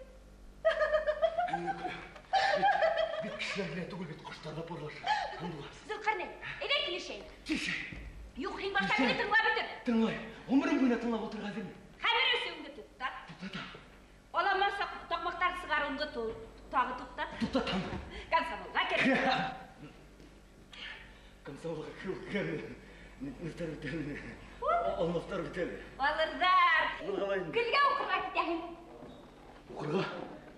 Бет кішілер біле түгіл бет құштарда борлашы. Хануан. Зұлқарнай, эне келешейін. Кеше. Юқ, ең башта мені тыңлап өтір. Тыңлай, өмірім бойына тыңлап отырға деймін. Қамер өсеуіңді тұттат. Оламаса тоқмақтар сығарыңды тағы тұттат. Тұттатам. Комсомолға керек. Комсомолға кірі. Нефтар бітелі. Алмақтар бітелі. Балырдар. Қалайын? Күлге оқырға кетейін. Оқырға?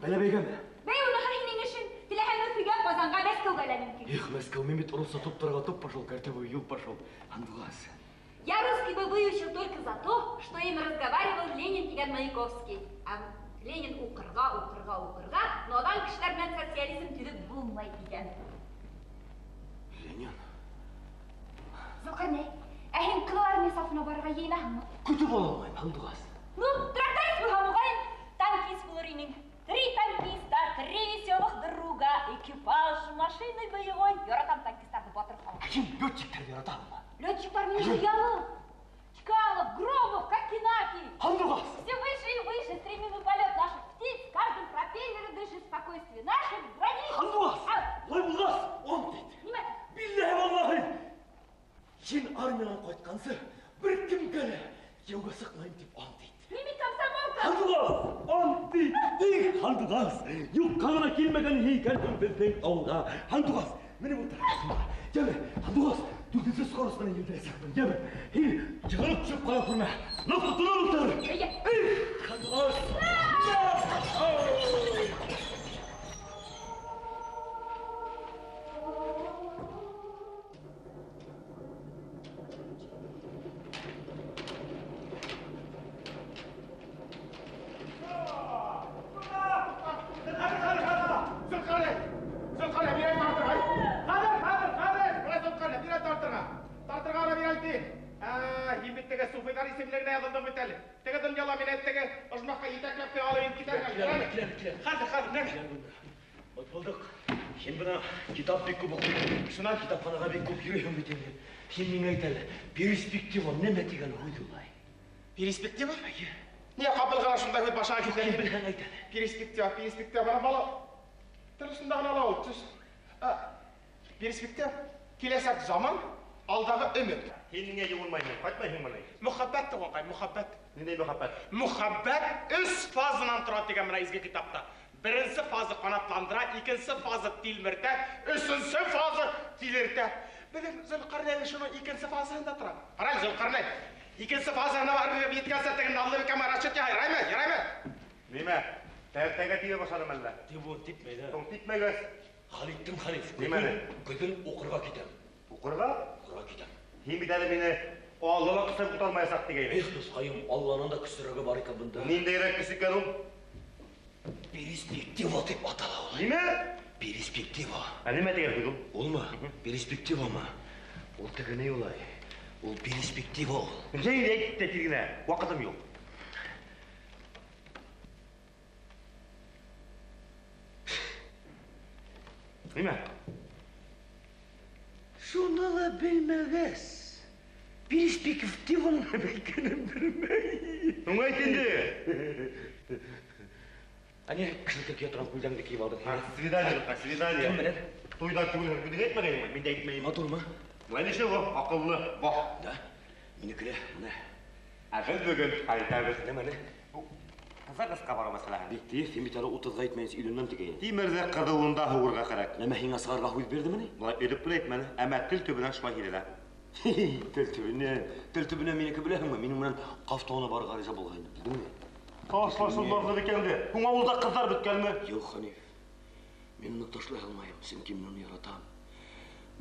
Бәлі бейгем. Бей оны харинен үшін тіләхен өтіге қозанға Мәскеуге әлі мүмкін. Эх, Мәскеу, мемет ұрылса топтарға топ пошел, картевой юг пошел. Андуаз. Я русский бы выучил только за то, что им разговаривал Ленин и Маяковский. А Ленин укырға, но одан кішілермен социализм түлік болмай деген. Ленин? Зұлқарнай, әйін қыл армия сафына барға ейін ағымы? Күті бола алмайым, Андуаз. Ну, трактарист бұл ғамығайын, танкист бұл рейнинг. 3 танкиста, 3 веселых друга, экипаж машины боевой. Яратам танкистарды батыр қала. Әкем летчиктер яратам ба? Летчиктар мен Жиялов, Чкалов, Громов, Кокинаки. Андуаз! Все выше и выше стремимый полет наших птиц, каждым пропеллером дышит спокойствие наших границ. Андуаз! Лай бұлғас! Он дейді. Неме? Билләһи валлахи! Сен армиядан қайтқансы, бір кім кәлі, еуге сықмайым деп он дейді. Неме комсомолка? Андуаз! Он дейді! Андуаз! Юққағына келмеген хейкәлдің біздің ауылға. Андуаз! Мені бұл тарапсың ба? Жәме, Андуаз! Дүрдесі скоростынан елдері сақтың. Жәме, жығылып жүріп қала көрме. Нақты тұна бұлтар! Андуаз! Еңбектегі суфайдар есемлеріне yazıldım бітәлі. Тегедін жала мен әттегі ұжмаққа етәкләпті алып кетерген. Қазір, не? Болдық. Сен бұна китап бек көп оқиды. Шынан китапханаға бек көп жүрегім бітелі. Сен мен айтады, перспектива неме деген ойды олай. Перспектива? Не қапылғана шында өт башаға кетелі? Білген айтады. Перспектива, бана бала. Тілісіндағын ала ол, түс. Перспектива, келесек заман, алдағы үміт. Сеніңе жығылмайын, қайтмайсың мұны. Мұхаббат тұғын қай, мұхаббат. Нендей мұхаббат? Мұхаббат үш фазынан тұрады деген мына ізге китапта. Бірінші фазы қанатландыра, екінші фазы тілмірті, үшінші фазы тілірті. Білім, Зұлқарнай шының екінші фазында тұрады. Қарай, Зұлқарнай. Екінші фазына барып еткен сәттігін алды бекем арашет яраймы? Неме? Тәңге тиге башаным әлі. Тибуын типмейді. Тоң типмегіз. Халиттің халиф. Немені? Көтін оқырға кетем. Оқырға? Оқырға кетем. Хим бітәлі мені Аллаға қысыр құталмайсақ дегейді. Ех, дұсқайым, Алланың да күсірігі бар екен бұнда. Нендейрек кісі екен ол? Перспектива деп атала олай. Неме? Перспектива. Неме деген құйдым? Ол ма? Перспектива ма? Ол тігі не олай? Ол перспектива ол. Жейді әйтті тегіне, уақытым жоқ. Неме? Шунала білмегіз. Перспективаны білгенім білмей. Оңай тенде. Ане, кішілікке кие тұрған көйлеңді киіп алдық. Свидание. Кім біледі? Тойдан түгілі күдік етмегенім, мен де айтмайым. Матур ма? Ләнеше ғой, ақыллы, бақ. Да. Менікілі, мұны. Әжіл бөгін, қайтабыз. Немені? Қыза қысқа бары мәселәһін. Бекті, фемитары 30-ға айтмайынсы үйленмем тегейін. Тимірді қыдылында хуғырға қарак. Неме хиңа сығарға хуйд берді мені? Бұлай өдіп біле етмәні, әмә тіл түбінен шыма келеді. Тіл түбінен менікі біләхің ма? Менің мұнан қафтауына бар ғариза болғайын. Білдің ме? Ташласын барды бекенді. Күн ауылда қыздар біткәлмі? Жоқ, Ханиф. Мен оны ташлай алмайым. Сен кемін оны яратам.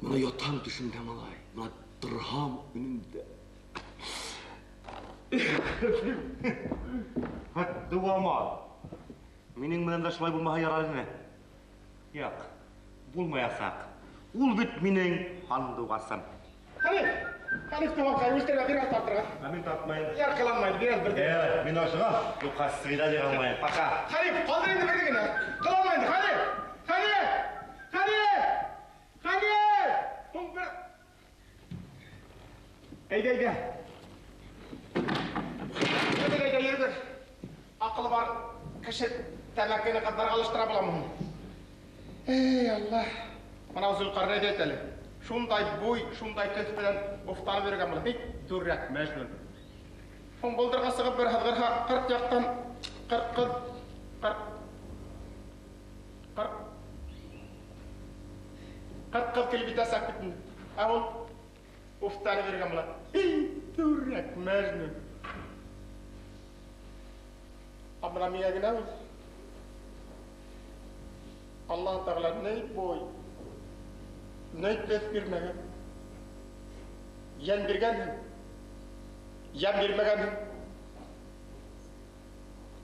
Buna yatan düşündüm alay. Buna dırham önünde. Hadi olma. Mening bilen de şulay bulmağa yarar ne? Yok, bulmayasak. Ул bit mening handugasım. Hani tamam kaymıştır biraz tattıra. Amin tatmayın. Yar kılanmayın biraz bir. Evet, ben aşağı. Yok, свидание kalmayın. Пока. Hani kaldırın da verdik yine. Kılanmayın hani. Eyde. Eyde yürü. Akıl var. Kişi temekkini kadar alıştıra bulamam. Ey Allah. Bana Zülkarneyn deyteli. Şunday boy, şunday kötü bilen uftanı vergen bula. Hiç durrak mecnun. Şun buldurga sığıp bir hadgırha 40 yaktan 40 kıl kilbite sakbitin. Avul uftanı vergen bula. Hiç durrak mecnun. Amına miyagına ol. Allah Teala ne boy, ne tefkirmegen, yan birgen, yan birmegen.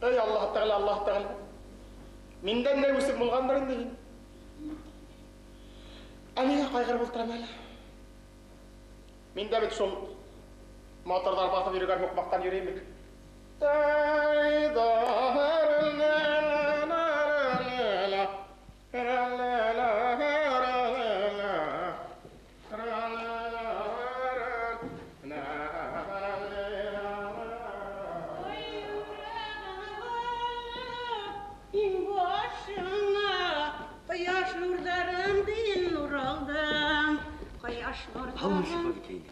Ey Allah Teala, minden ne usuk bulganların deyin. Aniga kaygır bulturam ala. Minde bit şol motorlar basıp yürügen hukmaktan yürüyeyim. Halmış bakayım.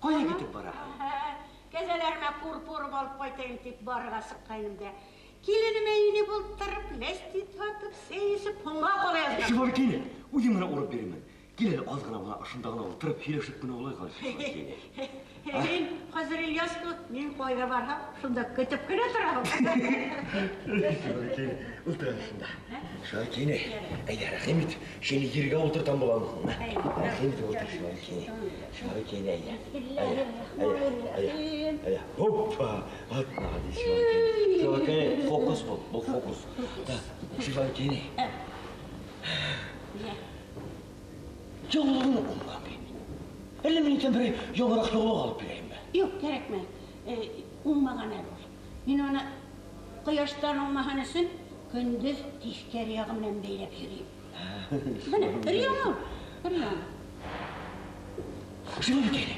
Koya gidip bara. Kezelerime pur bolup koytayım tip barga sıkkayım de. Kilinime yine bultırıp, lestit atıp, seyisip, ponga kolayazdım. Şu bakayım, uyumuna uğrap verimen. Geleli azgına bana aşındağına oturup hileşip buna olay kalır. Мен қазір Ильясты мен қойға барғам, шында күтіп кіре тұрам. Şöyle ultrasında. Şöyle eğer Hamit şimdi yerine oturtan bulalım. Hamit otur şöyle eğer. Hoppa. Atma hadi şöyle. Fokus bul fokus. Şöyle. Yolunu umma beni. Elimden beri yolak yolu alıp bileyim ben. Yok gerekme. Ummağan el ol. Ben ona kıyaştan olmağın için gündüz dişker yağımla beylep yürüyeyim. Bana riyonu. Şuna bir kere.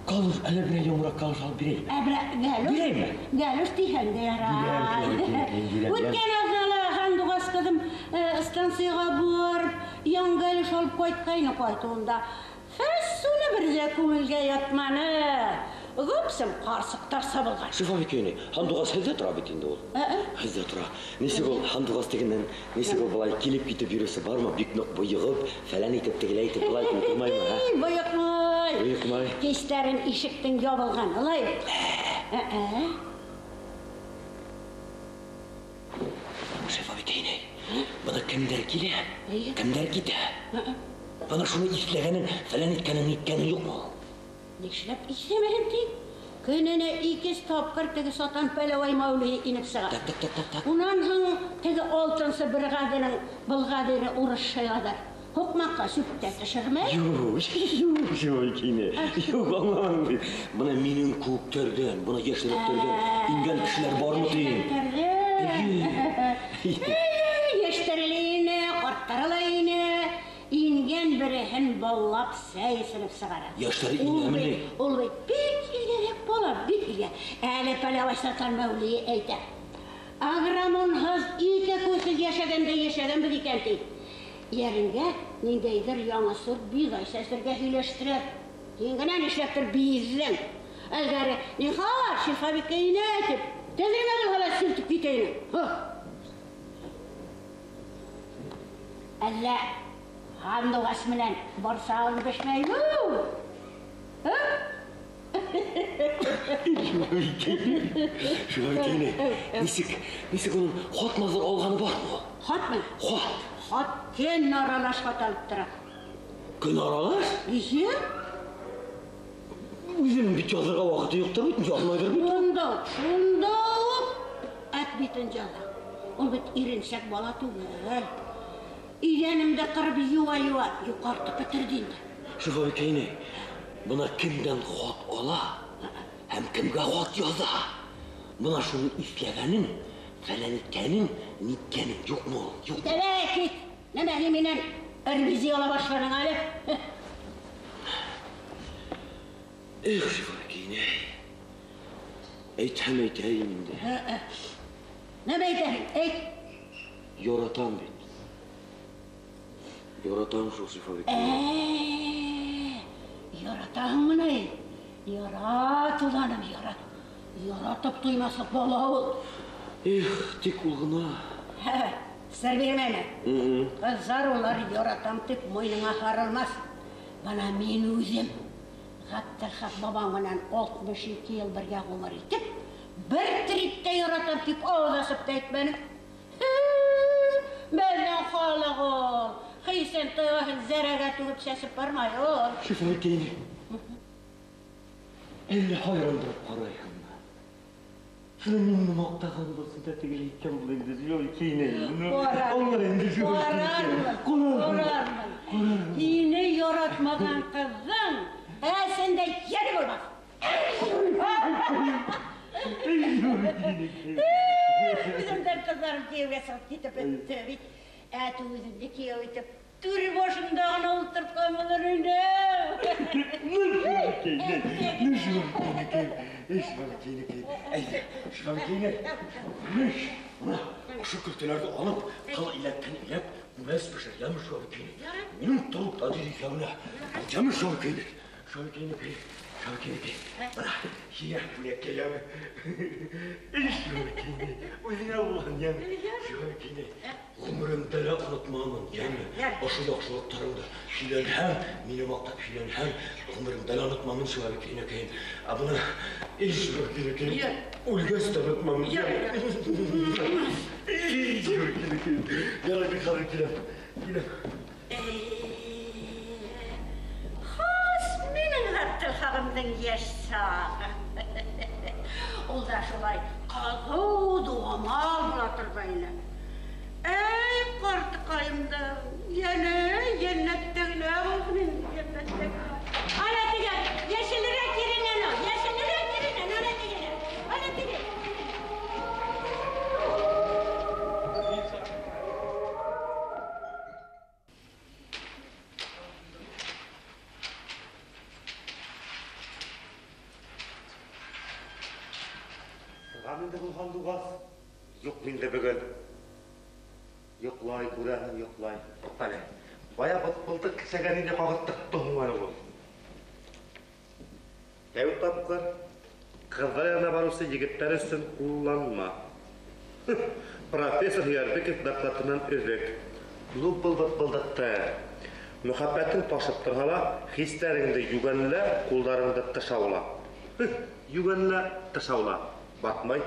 Kalır, ele bire yumrak kalır alıp bileyim. Bileyim mi? Gelür diyen de yarar. Ötken azala handuğaz kızım stansiyaya buğur, yan geliş olup koytkayını koytuğunda. Fessunu birde kumulga yatmanı. Gıpsım qarsıqtar sabılgan. Şufa bir handuğaz hızda tura bitinde ol. Hızda tura. Nesik ol handuğaz tegenden, nesik ol balay kelip gitip yürüsü var mı? Bükmek bıyığıp, falan etip tegilay etip balay etip durmay mı? Bıyıkmay. Keşlerin işiktin yabılgan, alay. Şufa bir bana kimler gile, kimler gide. Bana şunu işlegenin, falan etkenin yok mu? Neşilep işlemerim deyim. Gününe ikiz tapkır tegi satan pelavay mavliye inip sığa. Tak. Unan hın tegi altınsı bir gadının bılgadını uğraşşayadar. Hukmakka süpte taşırmay? Yok aman. Buna minin kuğup törden, buna yaşırıp törden, ingen kişiler var mı diyeyim? Yeşteriliyini, korttarılayını, ingen birihin bollap seyisini sıgara. Yaşları ingemli. Olay bir ilgerek bolar, bir ilger. Äli pelavay satan mevliyi eyter. Agramon hız ike kuysuz yaşadan biliken deyip. Yerinde nindeydir yansır bizay sesirge hileştirir. Yengenen işleptir bizden. Elgari nihar şifa bikeyine etip. Tezirmedin hala sürtüp biteyini. Allah hamdu vasmilen borsağını beşmeyi mu? Şöyle nisik onun hotmazır olğanı var mı? Hot mu? Hot. Hot ten aralaş hot alıp tıra. Үлкен аралас? Иші? Өзім бүт жазырға уақыты жоқтар бетін, жазмайдар бетін. Шунда әт бетін жаза. Ол бет иреншек бала түгел. Үйленімді қырып юа-юа, юқартып бітірдейді. Шифа бекейне, бұна кімден хот ола, әм кімге хот яза. Бұна шуның істегенін, фәлән еткенін, неткенін жоқ му? Дәле кет, нәмәлі менен өрбізе ола башларың әлі. Эх, Шифа бекейне, әйтәм әйтәйін енді. Нәмә әйтәрің, әйт. Yoratам bit. Yoratam şu Şifa bekeyne. Yaratağın mı ne? Yarat ulanım yarat. Yaratıp duymaslık bala ol. Tek ulğuna. Sır vermene. Kızlar onlar yaratam tek moynuna harılmaz. Bana men özüm. Hattırxat babamla 62 yıl birge umar etip, bir tripte yaratam tip ağlasıp da etmenim. Benden xalıq ol. Xeysen tığın zərəgə tüğüp səsip barmay ol. Şifo bekeyne. Elli hayrandırıp qarayım. Şunu minni maqtağın bolsun da tegele ikkan bulaydı. Şifo bekeyne. Qorarmın. Yine yaratmadan kızın. Sen de yerim olmaz. Bizimden kızlarım keyve salt gitip öttü. Әті өзінде кеу етіп, түр башындағына ұлтырып қамылырында. Şu kültürlerde alıp, kal iletten ilep, mümes pişir, yemiş şu abikini. Benim turup da dedi yavuna, yemiş şu abikini. Şu abikini kıyım. Bana hiyer buraya geleme. Şöyle özüne ulan yani. Şöyle ömrümde unutmamın yani. Aşı yakşılıklarımda filan hem, benim aktak filan hem, ömrümde unutmamın şöyle kıyım. Abına şöyle kıyım. Ulgaz da unutmamın yani. Şöyle kıyım. Yalan bir kalır kıyım. Tılxağımdың еш сағы. Ол да шолай қазу дуамал бұлатыр бәйні. Эй, қартықайымды, енеттігіне болғының, енеттігіне. Ана тіген, ешілірек керінен ол, ешілірек керінен, ана тіген. Менде болған дуғас, жоқ менде бүгін. Йоқлай, көрәнім йоқлай. Тоқтане, бая бұлтық кісәгәнінде қағыттық тұғымары бол. Әуіт тапқыр, қыздар яна барусы егіттер үшін құлланма. Профессор Ярбеков дақлатынан үрек. Бұл бұлдатты. Мұхаббәтін пашып тұрғала, хистәріңді югәнлі, қолдарыңды тышаула. Югәнлі тышаула. Батмай.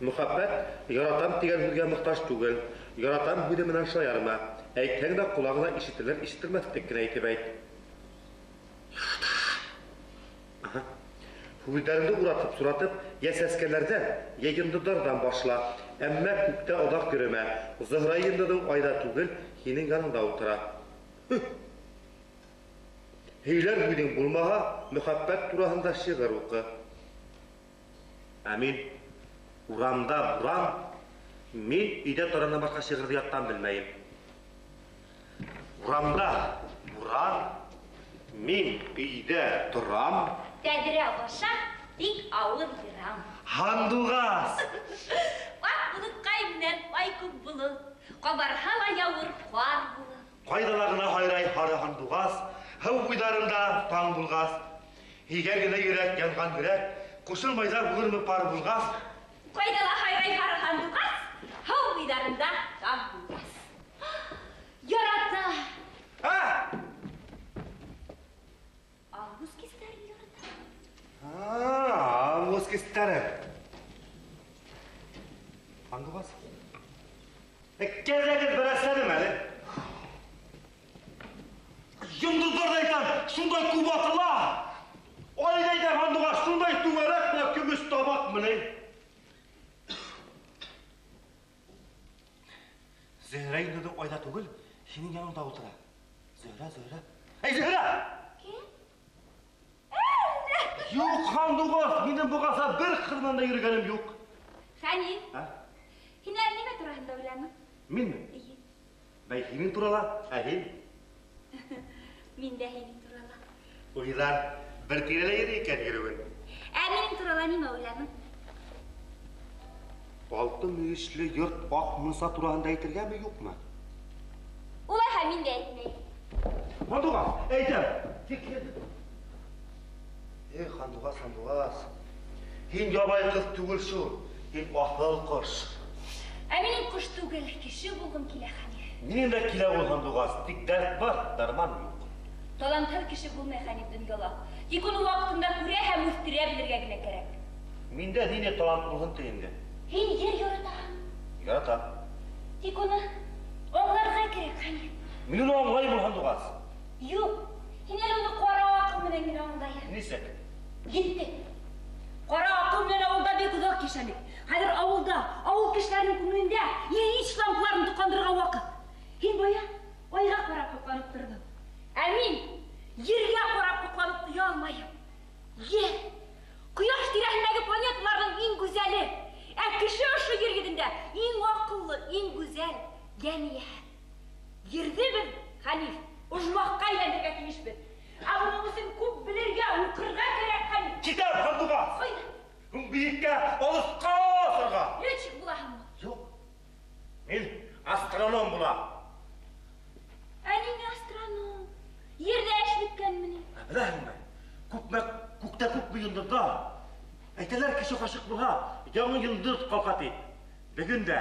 Мұхаббәт, яратам деген сөзге мұқтаж түгел. Яратам бүді менен шаярма. Әйтсең да құлағына ишетілер, ишетілмәстіккен әйтіп әйт. Хүлдәріңді ұратып, сұратып, я сәскелерден, я йындыдардан башла. Әммә күкте одақ көріме. Зығра йындыдың айда түгел, хенің янында отыра. Хейлер бүдің бұлмаға, мұхаббәт турасында шиғыр оқы. Әмин, урамда буран, мен үйде тұрана басқа шиғырды яттан білмейім. Урамда буран, мен үйде тұрам. Тәдірі баша, тек ауыр бірам. Хандуғас! Ақ бұлық қайымнан бай көп бұлы, қабар хала яуыр қуар бұлы. Қайдалағына хайрай хары хандуғас, хау бұйдарында таң бұлғас. Егергіне үйрек, янған күрек, Қошылмайда бұлыр мұ пар бұлғас? Қойдала хайрай қарған бұлғас, хау бұйдарында там бұлғас. Ярата! Ауыз кестәрін ярата. Ауыз кестәрін. Қанды бас? Кезегіз бір әсәдім әлі? Юндыздар шундай күп атыла. Ойдайда хандуға шундай түңерек мына күміс табақ міне. Зөһрә инде ойда түгел, сенің яныңда отыра. Зөһрә. Ей, Зөһрә! Кем? Юк, хандуға, менің бұғаса бір қырынан да йөргәнем юк. Хәнин, һин әле нимә тураһында уйланың? Минме? Бәй, һинең турала, һин? Мин дә һинең турала. Уйлар bir тирәлә йөри икән йөрүен. Минең турала нимә уйланың? Алтын мөешле йорт ак Муса турында әйтергәме юкмы? Улайһа мин дә әйтмәйм. Хандуға, әйтәм. Тик Хандуғас. Һин ябай кыз түгел шул. Һин акыл кош. Минең кош түгел, кеше булгым килә, Хәниф. Минем дә килә ул Хандуғас. Тик дәрт бар, дарман юк. Талантлы кеше булмый, Хәниф дөньяла. Тик уны вакытында күрә һәм үстерә белергә генә кирәк. Миндә нине талант булган тиенде. Һин җир яратаһың. Яратам. Тик уны аңларга кирәк, Хәниф. Мин уны аңлайм ул Хандуғас. Юк, һин әле уны кара акыл менән генә аңлайһың. Нисек? Җитте. Кара акыл менән авылда бик озак яшәдек. Хәзер авылда, авыл кешеләренең күңелендә иш лампаларын тоткандырырга вакыт. Һин бая айга карап тотканып тордың. Мин җиргә карап тотканып куя алмайм. Җир, кояш тирәһендәге планеталарның иң гүзәле. Кеше ошо җир йөзендә иң акыллы, иң гүзәл җәмгыять. Җирде без, Хәниф, ужмакка әйләнергә тиешбез. Буның өчен күп белергә, укырга кирәк, Хәниф. Китап Хандуғас. Кайда? Бийеккә, алыска сырга. Ничек булаһыңмы? Юк. Мин астроном булам. Ниңә астроном? Ердә эш биткәнмени? Беләһеңме? Күктә күк бер йондызда. Әйтәләр кеше гашык булһа, яңа йондыз калка ди. Бүген дә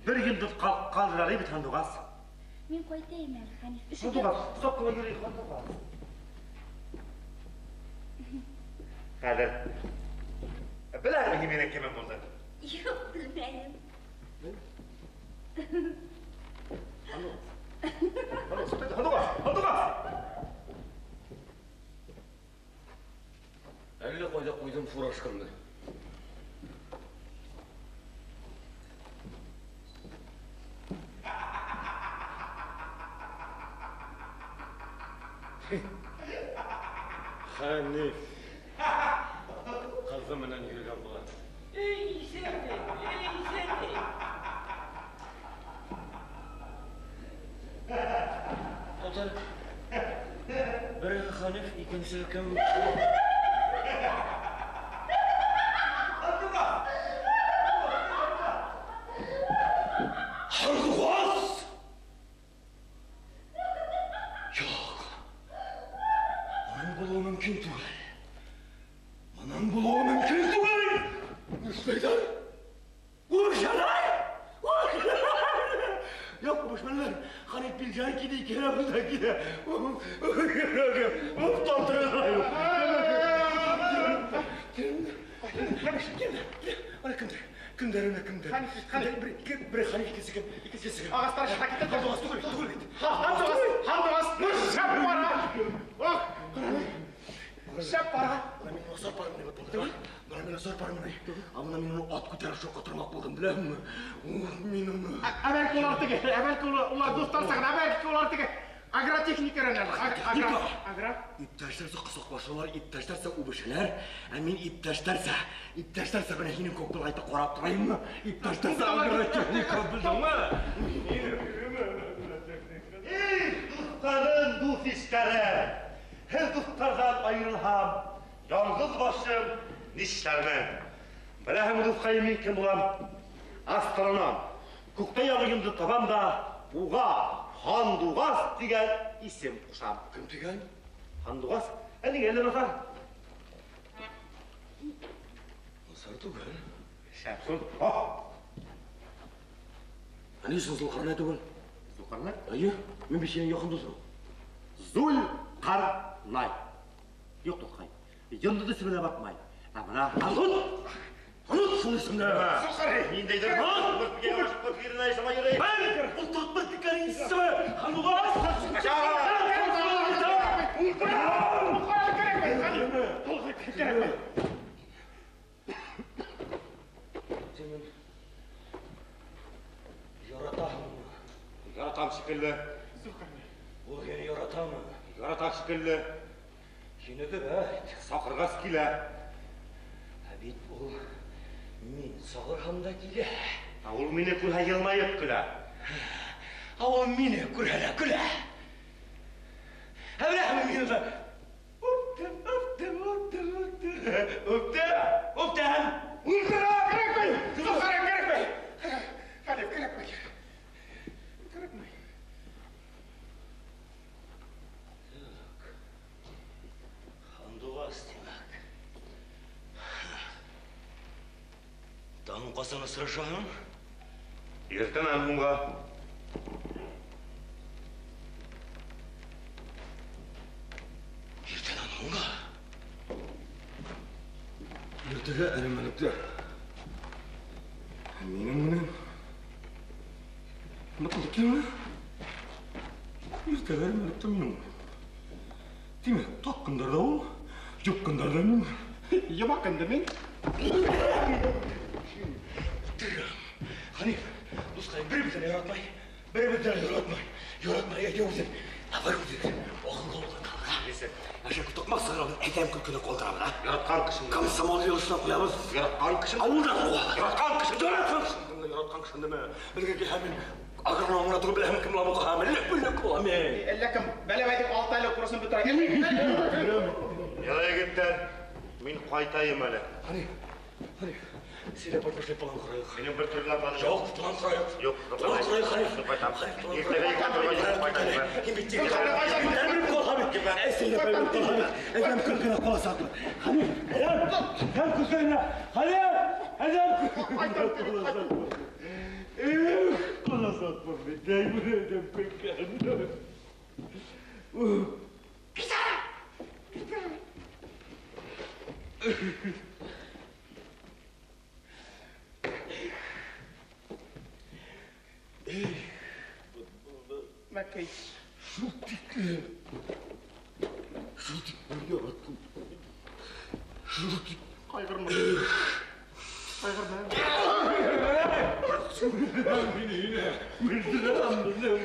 бер йондыз калдыралар бит Хандуғас. Мин кайтайм әле, Хәниф. Хандуғас, сакла йөри Хандуғас. Хәзер. Беләһеңме мине кем булды? Юк, белмәйм. Хандуғас! Әллә кайда куйдым фуражкамны? Хәниф. Кызы менән йөргән була. Ey seni. Отыр. Бері Хәниф, икенче кем? Хандуғас! Yok. Onun bulduğu mümkün değil. Onun bulduğu mümkün değil. Müslüman. Uşalar! Yok Müslümanlar. Hanif bileceğin ki değil keremdeki. Tantırıyor. Kimdir? Bir Hanif ikisi kim? Ağızlar şakit et. Handуғас түгел. Хандуғас, шәп бара. Шәп бара. Мен осар парым деп болды. Мен осар парым. Амына мен ат көтеріп шоққа тұрмақ болдым, білемін. Мен оны. Әбәлки олар достар саған, әбәлки олар теге агротехникерен агро. İptaşlarsa kısıklaşırlar, iptaşlarsa ubuşurlar. Min iptaşlarsa ben hinin koktul ayta korap durayım mı? İptaşlarsa agrotechnika bildin mi? Ey dostların dufistere, her dostlardan ayrılham, yalnız başım nişlermen. Bilahim dostayım min kim bulam? Astronom. Kukta yanıyımdı taban da buğa Хандуғас деген исем қошам. Кім деген? Хандуғас, әнің әлі насар? Насар түгел. Шәпсін. Әнесің Зұлқарнай түгел? Зұлқарнай? Әйе, мен бешенің яқын досым. Зұлқарнай. Yok Тоқай, yıldızı ismine bakmayın. Amına Anut şunu ismine. Зұлқарнай. Ендейдер. Бұрт бірін айшама жүрей. Бұл тұт бір тікәрін ismi. Хандуғас! Aşağı! Senin yaratağım mı? Yaratам şekilli. Ол сені ярата ма? Yarataq şekilli. Сені де бәйт. Сақырғас келі. Әбет бұл мен сағырғамда келе. Ол мені күлі елмайып күлі. Ол мені күрәлі күлі. Әбірәм мені де Öptüm. Gerekmeyin. Sokarım gerekmeyin. Hadi gerekmeyin. Gerekmeyin. Андуғас демек. Даның қасаны сұрашағын? Ертен ануға. Ертен ануға? Ертеге әрімәліктер. Менің мұнын. Мұтылды келі. Ертеге әрімәліктер менің мұнын. Демек, таққындар да ол, жұпқындар да мен. Емақынды мен. Тірім. Ханиф, дұсқайын бір-бірден яратмай. Бір-бірден яратмай. Яратмай, әйтеуізден. Абай өздерін. Оғылға олған қалға. Әже күтіқмақ сығырауын әйтем күлкіні қолдырамын, а? Яратқан кішін. Комсомол елісіне қоямыз. Яратқан кішін. Ауылдан қоға. Яратқан кішін. Яратқан кішін. Яратқан кішін деме. Білгенге әмін. Ағырнауына тұрып білемін кім ламығы әмін. Лек боламын. Әлләкім, бәлем әйтіп 6 айлық құрысын бұтыра. Елай кеттер. Мен қайтайым әлі. Ханиф. Сені бір-бірлеп план құрайық. Менің бір түрлі планы Жоқ, план құрайық. Жоқ, план құрайық, Ханиф. Қайтам. Ертеге екен тұрғай қайтайық. Еңбеттегі әрбір қол, Ханиф. Әсене бәйбір қол, Ханиф. Әзем күлкіні қола сақлы. Ханиф, әзем күлкіні. Ханиф, әзем күлкіні қола сақлы. Қола сақлы, бетеймін әзем күлкіні. Кетара! Мәккей. Шутикли. Yarattım. Kaygırma. Kaygırma. Beni yine bildiremedim.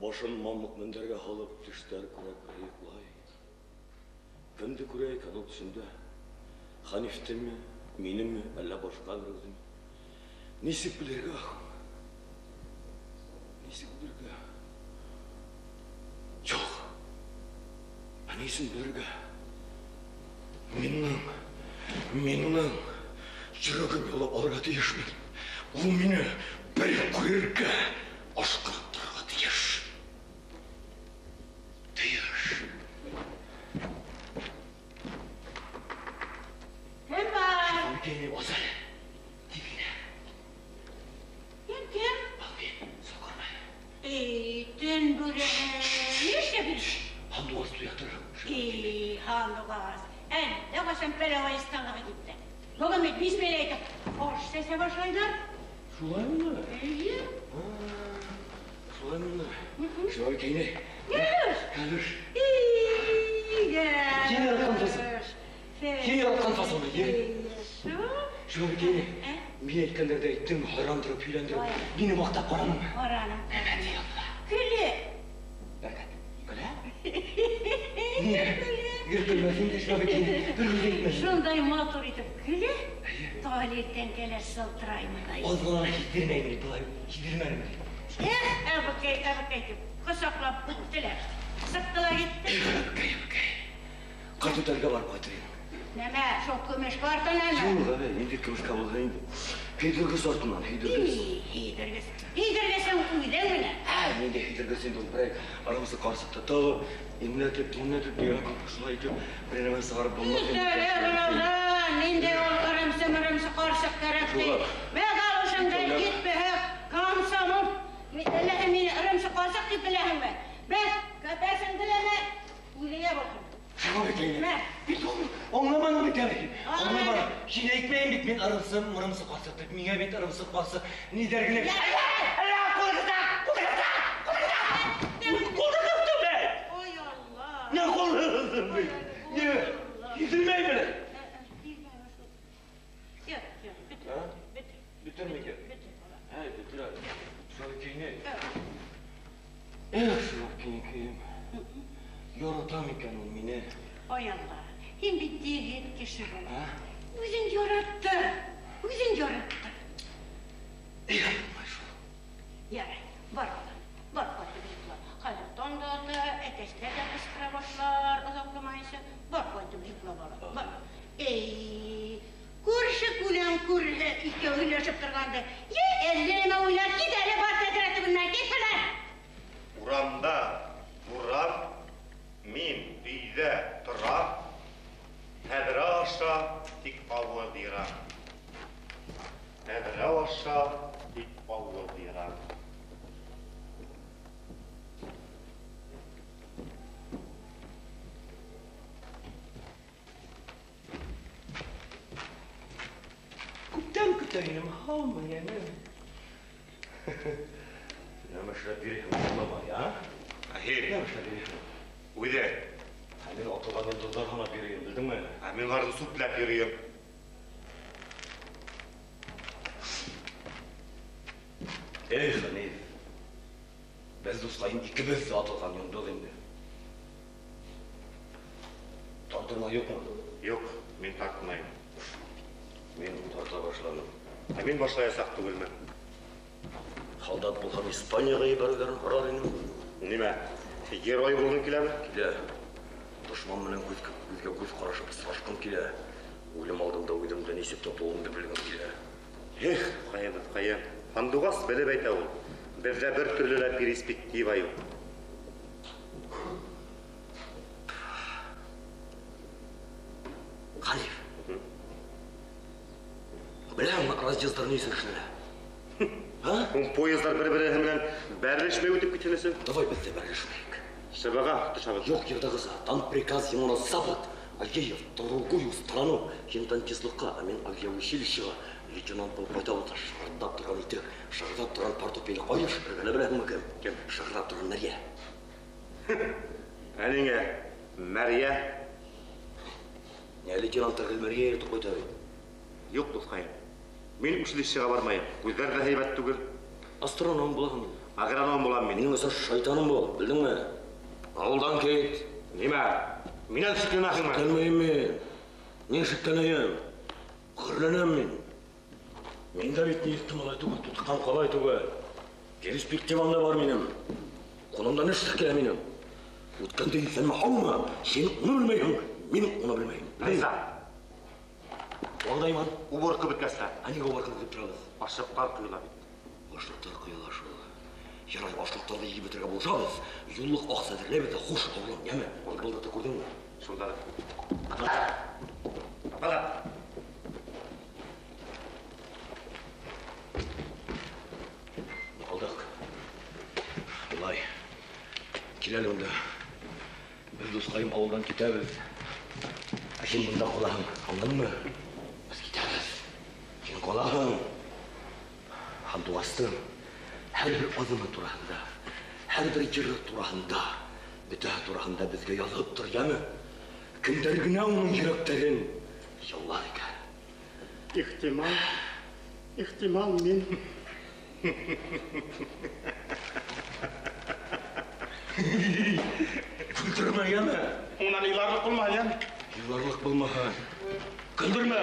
Башын мамық міндерге қалып, түштер күрек ұйықлай. Кімді күрек анау түсінде? Ханифті ме, мені ме, әлі башқа бір өзім? Несіп білерге ақым? Несіп білерге? Жоқ. Несіп білерге? Менің жүрегім еліп алырға дейішмін. Ол мені бір көрерге ашқыраттарға дейіш. Gene olsa dibine. Kim? Abi, sokarma. Dün böyle ne işlemiş? Handuğaz duyatırım. Handuğaz. En de başım pelava İstanbul'a gitti. Bugün biz meleydik. Hoş sese başlaydı. Şulay mı? İyi. Şolay mı? Şolay keyne. Gülüş. Kim yaratkan fasıl? Kim yaratkan fasıl mı? Şolay keyne. Men aytkanlarda ayttım, haramdırıp, hüylendiriп, meni maqtap qo'raman. Qo'raman. Күле. Шундай матур итеп күле, туалеттен келе сылтыраймын. Озгылана кидирмеймін, былай кидирмеймін. Әбікей деп құшақлап бүттілер. Сықтыла кетті. Әбікей. Қайтутарға барып қайтырайын. Нәмә, шо көмеш бартын әмі? Жоқ, енді көмеш қабылға енді. Хейдіргіз артынан, хейдіргіз. Хейдіргізсің үйден міне? Мен де хейдіргіз енді бірақ арамызды қарсықты тағы. Емнетіп, деген қылшылай деп, бірінемен сағарып болмақ. Ненде ол ырымсы қарсық кәрәкті. Бәк алышыңда кетпе, қамсамын. Мені ырымсы қарсық деп біләхім бә. Бәк, көпәсін біләме, үйдеге болсын. Шаға бекейне. Оңламаның бет әлі. Оңламаның. Сен айтмайын бет, мен ырымсы қарсық деп, меңе бет ырымсы қарсық. Не дәргілеп? Ne kolluyorsun be? Ne? Gidilmeyi mi? Yok, Bitir mi ki? He, bitir abi. Şarkıyı şarkıyı Yoratam iken o mine. Oy Allah, hem bittiği git kişi bana. Özün yarattı. Yaray, var olan. Hayattan da eteşler de kıstıra başlar, uzaklamayınca var koydum zıpla bala. Kurşı kulen kurhe iki öylesip durgandı. Ye ellerime uylar gidere bat edireti bunlar gittiler. Uramda, buram, min, üyde, tıram, tedre aşa, tik avı diram. Tedre aşa, tik avı diram. Kütahinem halma yani. Ama şurada bir hıllama ya. Ahir, Ne şurada bir hıllama? uyde. Hani otoban yıldızlar hana biriyim, bildin mi? Мен vardı su pilap yürüyüm. Hanif. Biz dostlayın ikimiz de atılgan yolda şimdi. Tartırma yok mu? Yok, men tartmayım. Men tarta başladım. Мен başlayasak түгілмін. Халдат болған Испанияға ебәргерін ұрар енім. Неме? Герой болғың келемі? Келе. Дұшман менен көзге көз қарашып сырашқым келе. Өлім алдымда ойдымдан есептен толымды білгім келе. Қайым. Андуғас біліп айта ол. Бізде бір түрлі перспектива yok. Hanif. Білем, разъездар не слышали. Поездар бір-бірімен бәрілішмей өтіп кетенесің? Давай біз де бәрілішмейік. Шыбаға тұшабыз. Жоқ, ердағыза, дан приказ ему на запад, а я в другую страну. Енден тезлыққа, а мен авиаучилищеға. Лейтенант болып қайта отыр, шағырдап тұрған итек, шағырдап тұрған портупені қойыш, біргіні біләдің кім? Кем? Шағырдап тұрған Мәрия. Әніңе, Мәрия? Не лейтенант әргіл Мәрия етіп қойта бейді? Yok dostayım. Мен училищеға бармайым. Көздер де хейбәт түгіл. Астроном болам. Агроном болам мен. Менің өсі шайтаным бол, білдің ме? Ауылдан кет. Неме? Менен шыққан ақың ма? Шыққанмайым мен. Мен шыққанайым. Қырленем мен. Мен де бетін естімал айтуға, тұтқан қол айтуға. Перспективам да бар менің. Қолымдан іш келе менің. Өткенде сен мақауыма, сен оны білмейім, мен оны білмейім. Риза. Оғдайман. Уборқы біткәсті. Әнеге уборқы деп тұрабыз. Ашықтар құйыла бит. Ашлықтар құйылашы. Ярай, ашлықтарды егі бітірге болшабыз. Юллық ақса әзірлебеті хош оғлан, еме? Болды да көрдің ме? Сонда да. Бала. Алдық. Бұлай. Келелі онда. Біз досқайым ауылдан кетеміз. Әкем бұнда қолағың, аңдың ма? Біз кетеміз. Сен қолағың. Хандуғастың әр бір адымы турасында әрбір жері турасында, бүті турасында бізге yazып тұр, яны? Кімдер гіне оның жүректерін жаулар екен? Ихтимал мен. Күлдірме, яны? Онан иларлық болма, ян. Иларлық болмаған. Күлдірме!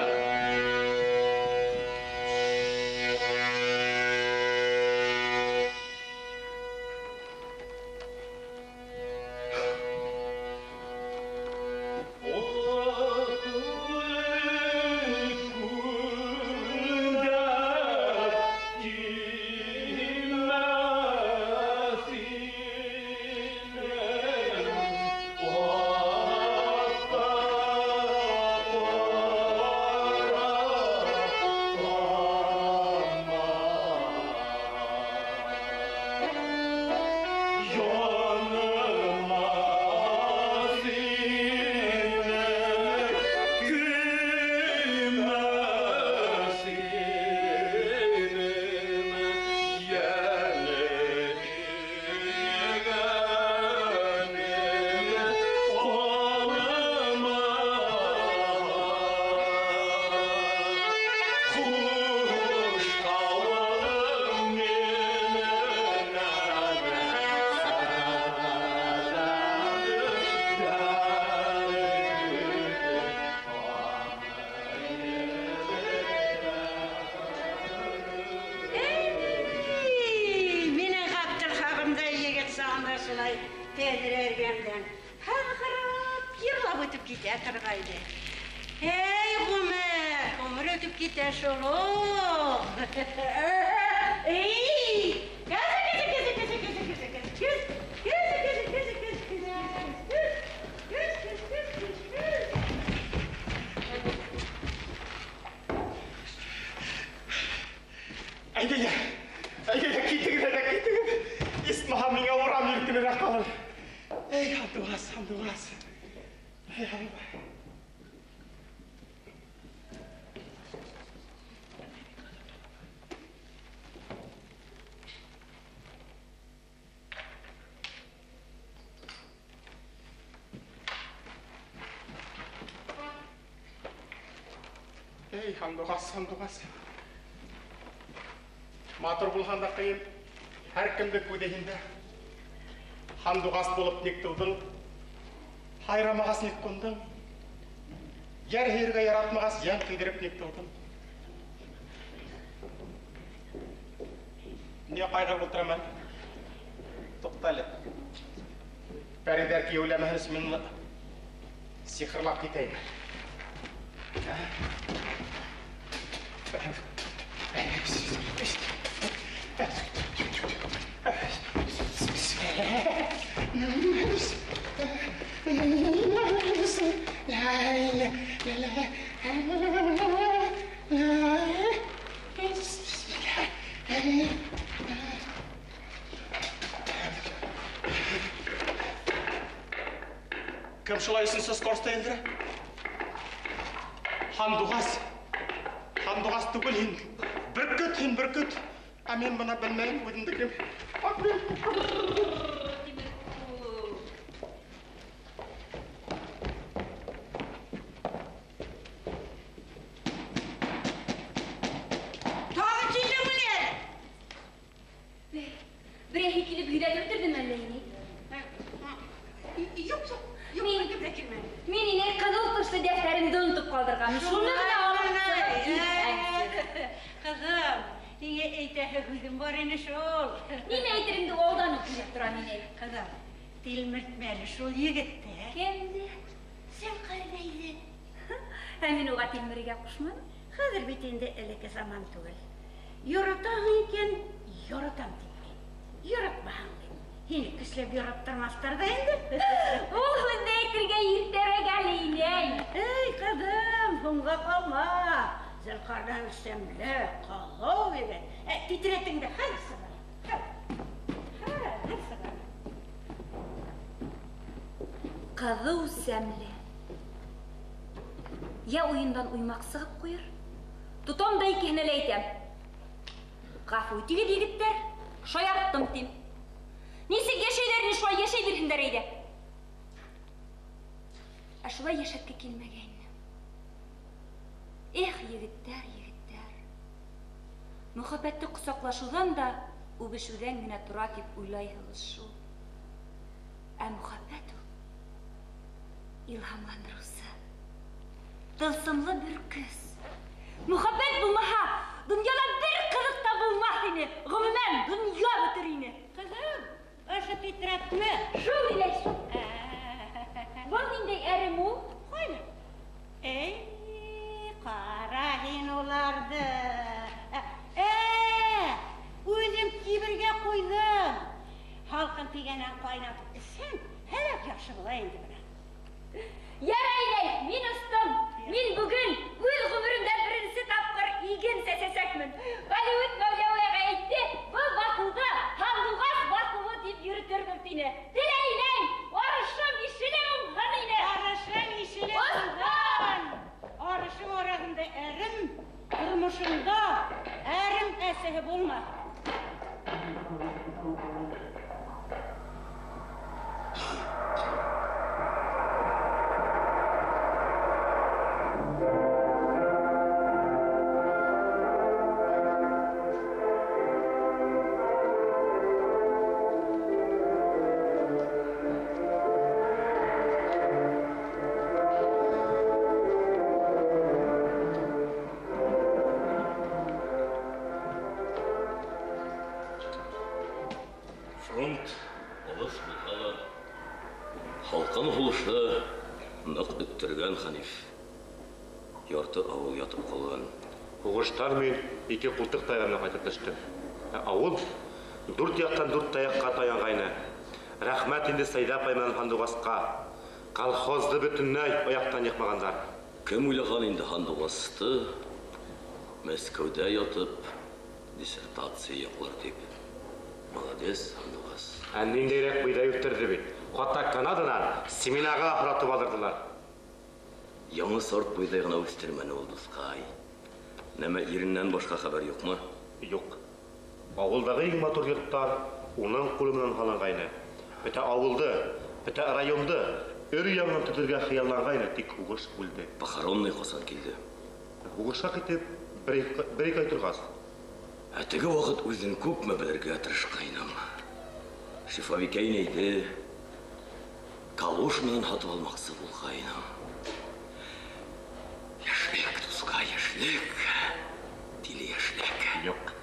Hamduғас. Матыр бұлғанда қиын, әркімді көдейінде. Хамдуғас болып нектілдің, хайрамағас нектілдің. Яр ерге яратмағас ян қидіріп нектілдің. Не қайға бұлтыраман? Тоқталы. Бәрідер кеулемәңіз мен сихырлап кетейін. Кім шылайсын сөз қорыстайындыры? Хамдуғас түгіл хин. Бүркіт. Амен бұна білмейін өдіндікім. Тағы түйді мүлер? Біреу келіп үйрәді өтірдің әлейіне? Жоқ, Мен ине қызыл тұрсы дәфтәрімді ұнтып қалдырғам. Қызым, неге әйтәхі күлдің бар ені шол? Неме әйтерімді олдан өкіліп тұрам ине? Қызым, тілміртмәлі шол егетті. Кемді? Сен қарынайды. Әмен оға тілміріге құшман? Қазір бетінде әлікі заман түгіл. Yoratağın iken yoratam deyip. Yoratmağın deyip. Yine küslep yorattırmazlar da indi. Oğlum neytirge yirtere geleyine. Ey kadın, bunga kalma. Zılkardan üstemle, kalov evet. Titrettin de hadi sana. Hadi sana. Kazı üstemle. Ya oyundan uymak sığıp koyur. Tutam da ikihneleytem. Gafı ütüge degitler. Şoyattım tim. Нисек яшәйләрне шулай яшәй бирһендәр әйдә. Ә шулай яшәткә килмәгәнне. Эх, егеттәр, егеттәр. Мөхәббәтте косаклашудан да, үбешүдән генә тора дип уйлайһығыз шул. Ә мөхәббәт ул илһамландырыусы, тылсымлы бер көс. Мөхәббәт булмаһа, дөньяда бер кызык та булмас ине. Гомумән, дөнья бетер ине. Кызым, ошо титрәтме? Шул ине шул. Был ниндәй әрем ул? Кайны? Кара һин уларды. Үзем кибергә куйдым. Халкын тигәннән кайнатып эсән, һәлак яхшы була инде менә. Ярай, мин устым. Мин бүген үз гомеремдә беренче тапкыр иген сәсәсәкмен. Голливуд Мәүләвиягә әйтте, бу батылда Һандугас батылы дип йөртермен сине. Теләйнең, арышым ишеле уңган ине. Арышым ишеле уңган. Арышым арасында әрем, тормышында әрем әсеһе булма. Фронт, алыс булһа, халкын һулышы нык үттергән Ханиф. Ярты авыл ятып калган. Һугыштан мин ике култык таягына кайтып төштем. Авыл дүрт яктан дүрт таякка таянгайны. Рәхмәт инде Сәйдә Пайман Һандугаска. Колхозды бөтенләй аяктан йыкмагандар. Кем уйлаган инде Һандугасты Мәскәүдә ятып диссертация яклар дип. Молодец, Һандугас. Ниндәйрәк буйда үттерде бит. Хата Канададан семинарга охратып алдырдылар. Яңы сорт буйдай гына үстермәне ул дускай. Нәмә иреннән башка хәбәр юкмы? Юк. Авылдагы иң матур йорттар уның кулыннан халангайны. Бөтә авылды, бөтә районды өр-яңнан төтергә хыяллангайны, тик һугыш үлде. Похоронный касан килде. Һугышка китеп бер-ике ай торгас. Ә теге вакыт үзен күпме белергә тырышкайным. Шифабикәй нәйде, калуш менән һатып алмаксы булгайным. Яшьлек, дускай, яшьлек. Тиле яшьлек. Юк.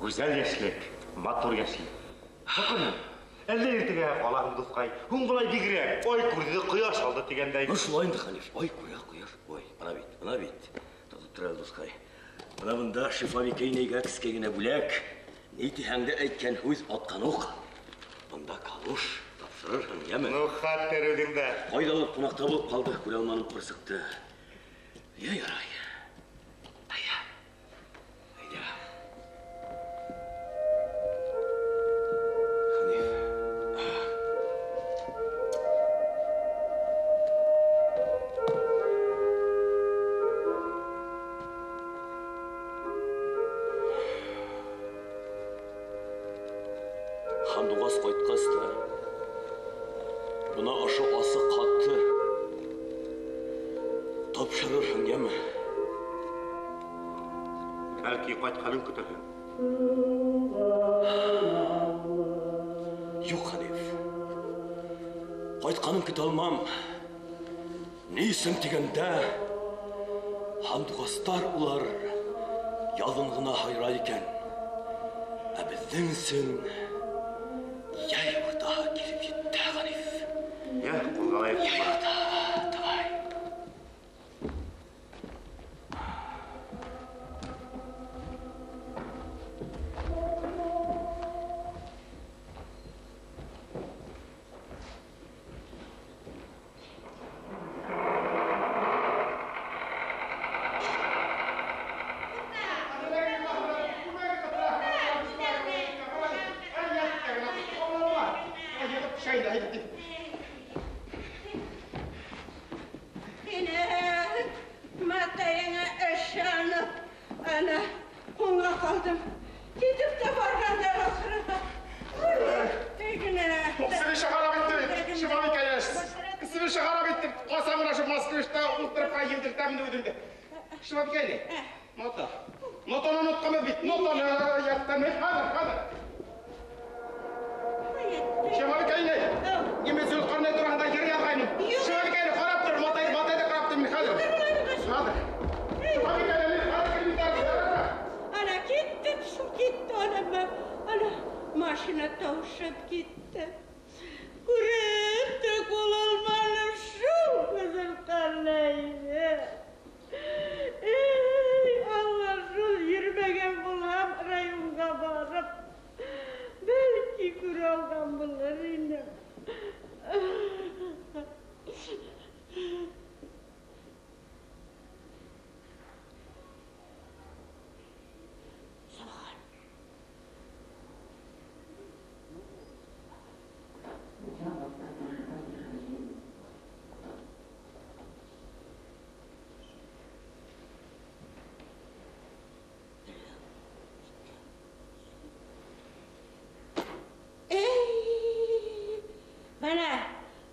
Гүзәл яшьлек, матур яшьлек. Хакын, әллә иртәгә калам дускай. Хуңгылай бигрәк, ой күрде, кояш алды дигәндәй. Шулай инде, Ханиф. Ой, кояш. Ой, ана бит. Тотып тора, дускай. Менә монда Шифабикәй нәйгә кискә генә бүләк. Ни тиһәңдә әйткән һүз аткан ук. Монда калуш тапшырырһың, яме? Ну, хәтер үдеңдә. Кайдалыр кунакта булып калды, күрә алманым кырсыкты. Ярай. Айда. Һандугас кайткас та, бuna ашы асы катты. Тапшырырһың, яме? Бәлки кайтканын көтәһең. Юк, Ханиф. Кайтканын көтә алмам. Нисең дигәндә, Һандугастар улар ялын гына хайра икән. Ә безнең яй уртаға килеп җитте, Ханиф. Я, кулгалай. Давай. Ana, ona kaldım. Gidip de varganlar asırına. кәмді өдімді. Шыбап кәйне. Нота. Нотаны ұнытқаны бит. Нотаны яқтан ет. Қазір. Шыбап кәйне. Еме Зұлқарнай тұрғанда ері ағайным. Шыбап кәйне қарап тұр. Матайды қарап тұрмын. Қазір. Шыбап кәйне. Ana gitti, şu gitti ana maşına tavşıp gitti. Kurette kol olmalı şu kızıl karnaydı. Allah şu yürümegen bulam rayımga barıp belki kuraldan bulur yine.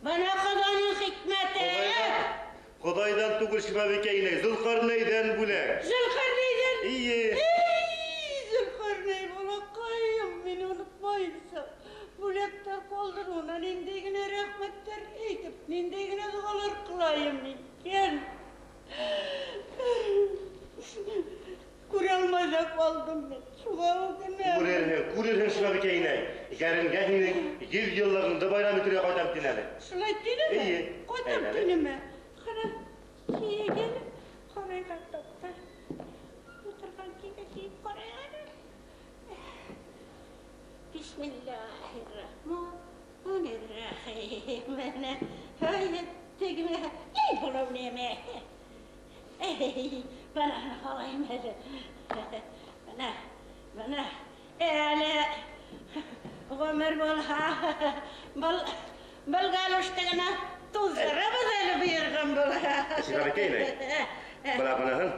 Bana Kuday'ın hikmeti. Kuday'dan tukul Şibabikeyne, Zülkarneyn'den bülek. Zülkarneyn'den? İyi. Zülkarneyn ola kayım beni unutmayınsa. Bülekler koldur ona nindegine rahmetler eytip, nindegine dualar kılayım ninken. Kuralmaza kaldım ben. Şuğa o güne. Kurerhen Şibabikeyne. Yarın gehinin 100 yıllarında bayram etire koydam dineli. Şulay dinime? İyi. Koydam dinime. Kara kiye gelip, karayı katlattı. Oturgan kiye giyip karayı alır. Bismillahirrahmanirrahim. Hayır, tegime. Ey bulam neme. Bana halayım hele. Bana. Öyle. Ömer bolha. Bal galuştagana tuzlara bazayla buyurgan bolha. Şibabikeyne. Bala banahın.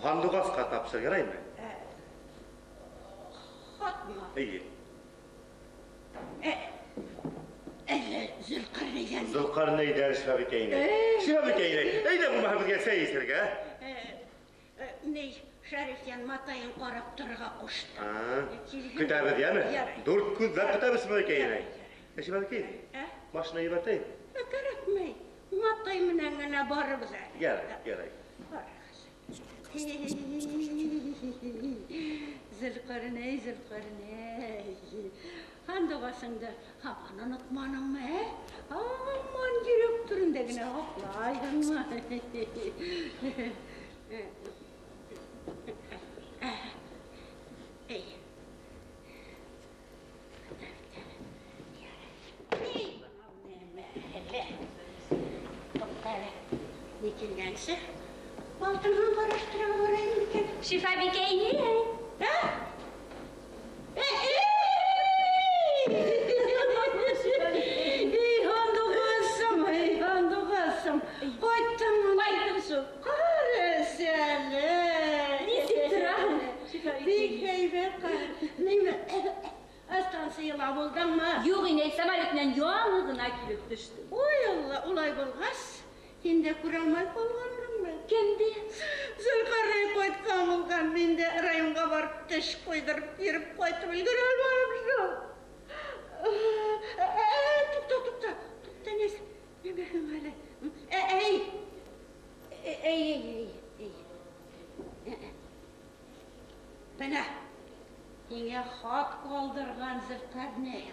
Handuqasqa tapsa yarayma. Hatma. İyi. Zülkarneyn. Zülkarneyn'den Şibabikeyne. Şibabikeyne. Eyde bu mahabetge seyisirge. Ney, Şerifyan matayın qarab turğa qoşdu. Kütabı diye mi? Dört küzler kütabı Şibabikeyne. Şibabikeyne. Başına iyi batayım. Qaratmay. Matay menengana barıbız. Yaray. Zülkarneyn. Handıqasında haman unutmanım mı? Aman yürüp durun degine hoplaydın mı? Dikilgense, baltından karıştıra varayım diken. Şifabikeyne. Ha? Handıqasım. Koyttum su. Karısele. Dikeybe kar. Neyme? Astansı yıla buldun mu? Yok inek samaretinden yalnızına kilip düştü. Oy Allah, olay bolğas. Hinde kuralmay bolğanım ben. Kimdi? Zülkarneyn koytkan bulgan, men de rayımga barıp teş koydurup yürüp koytum, ilgiri almaymışım. Tupta, neyse. Neme. Ey. Bana, yine hat kaldırgan Zülkarneyn.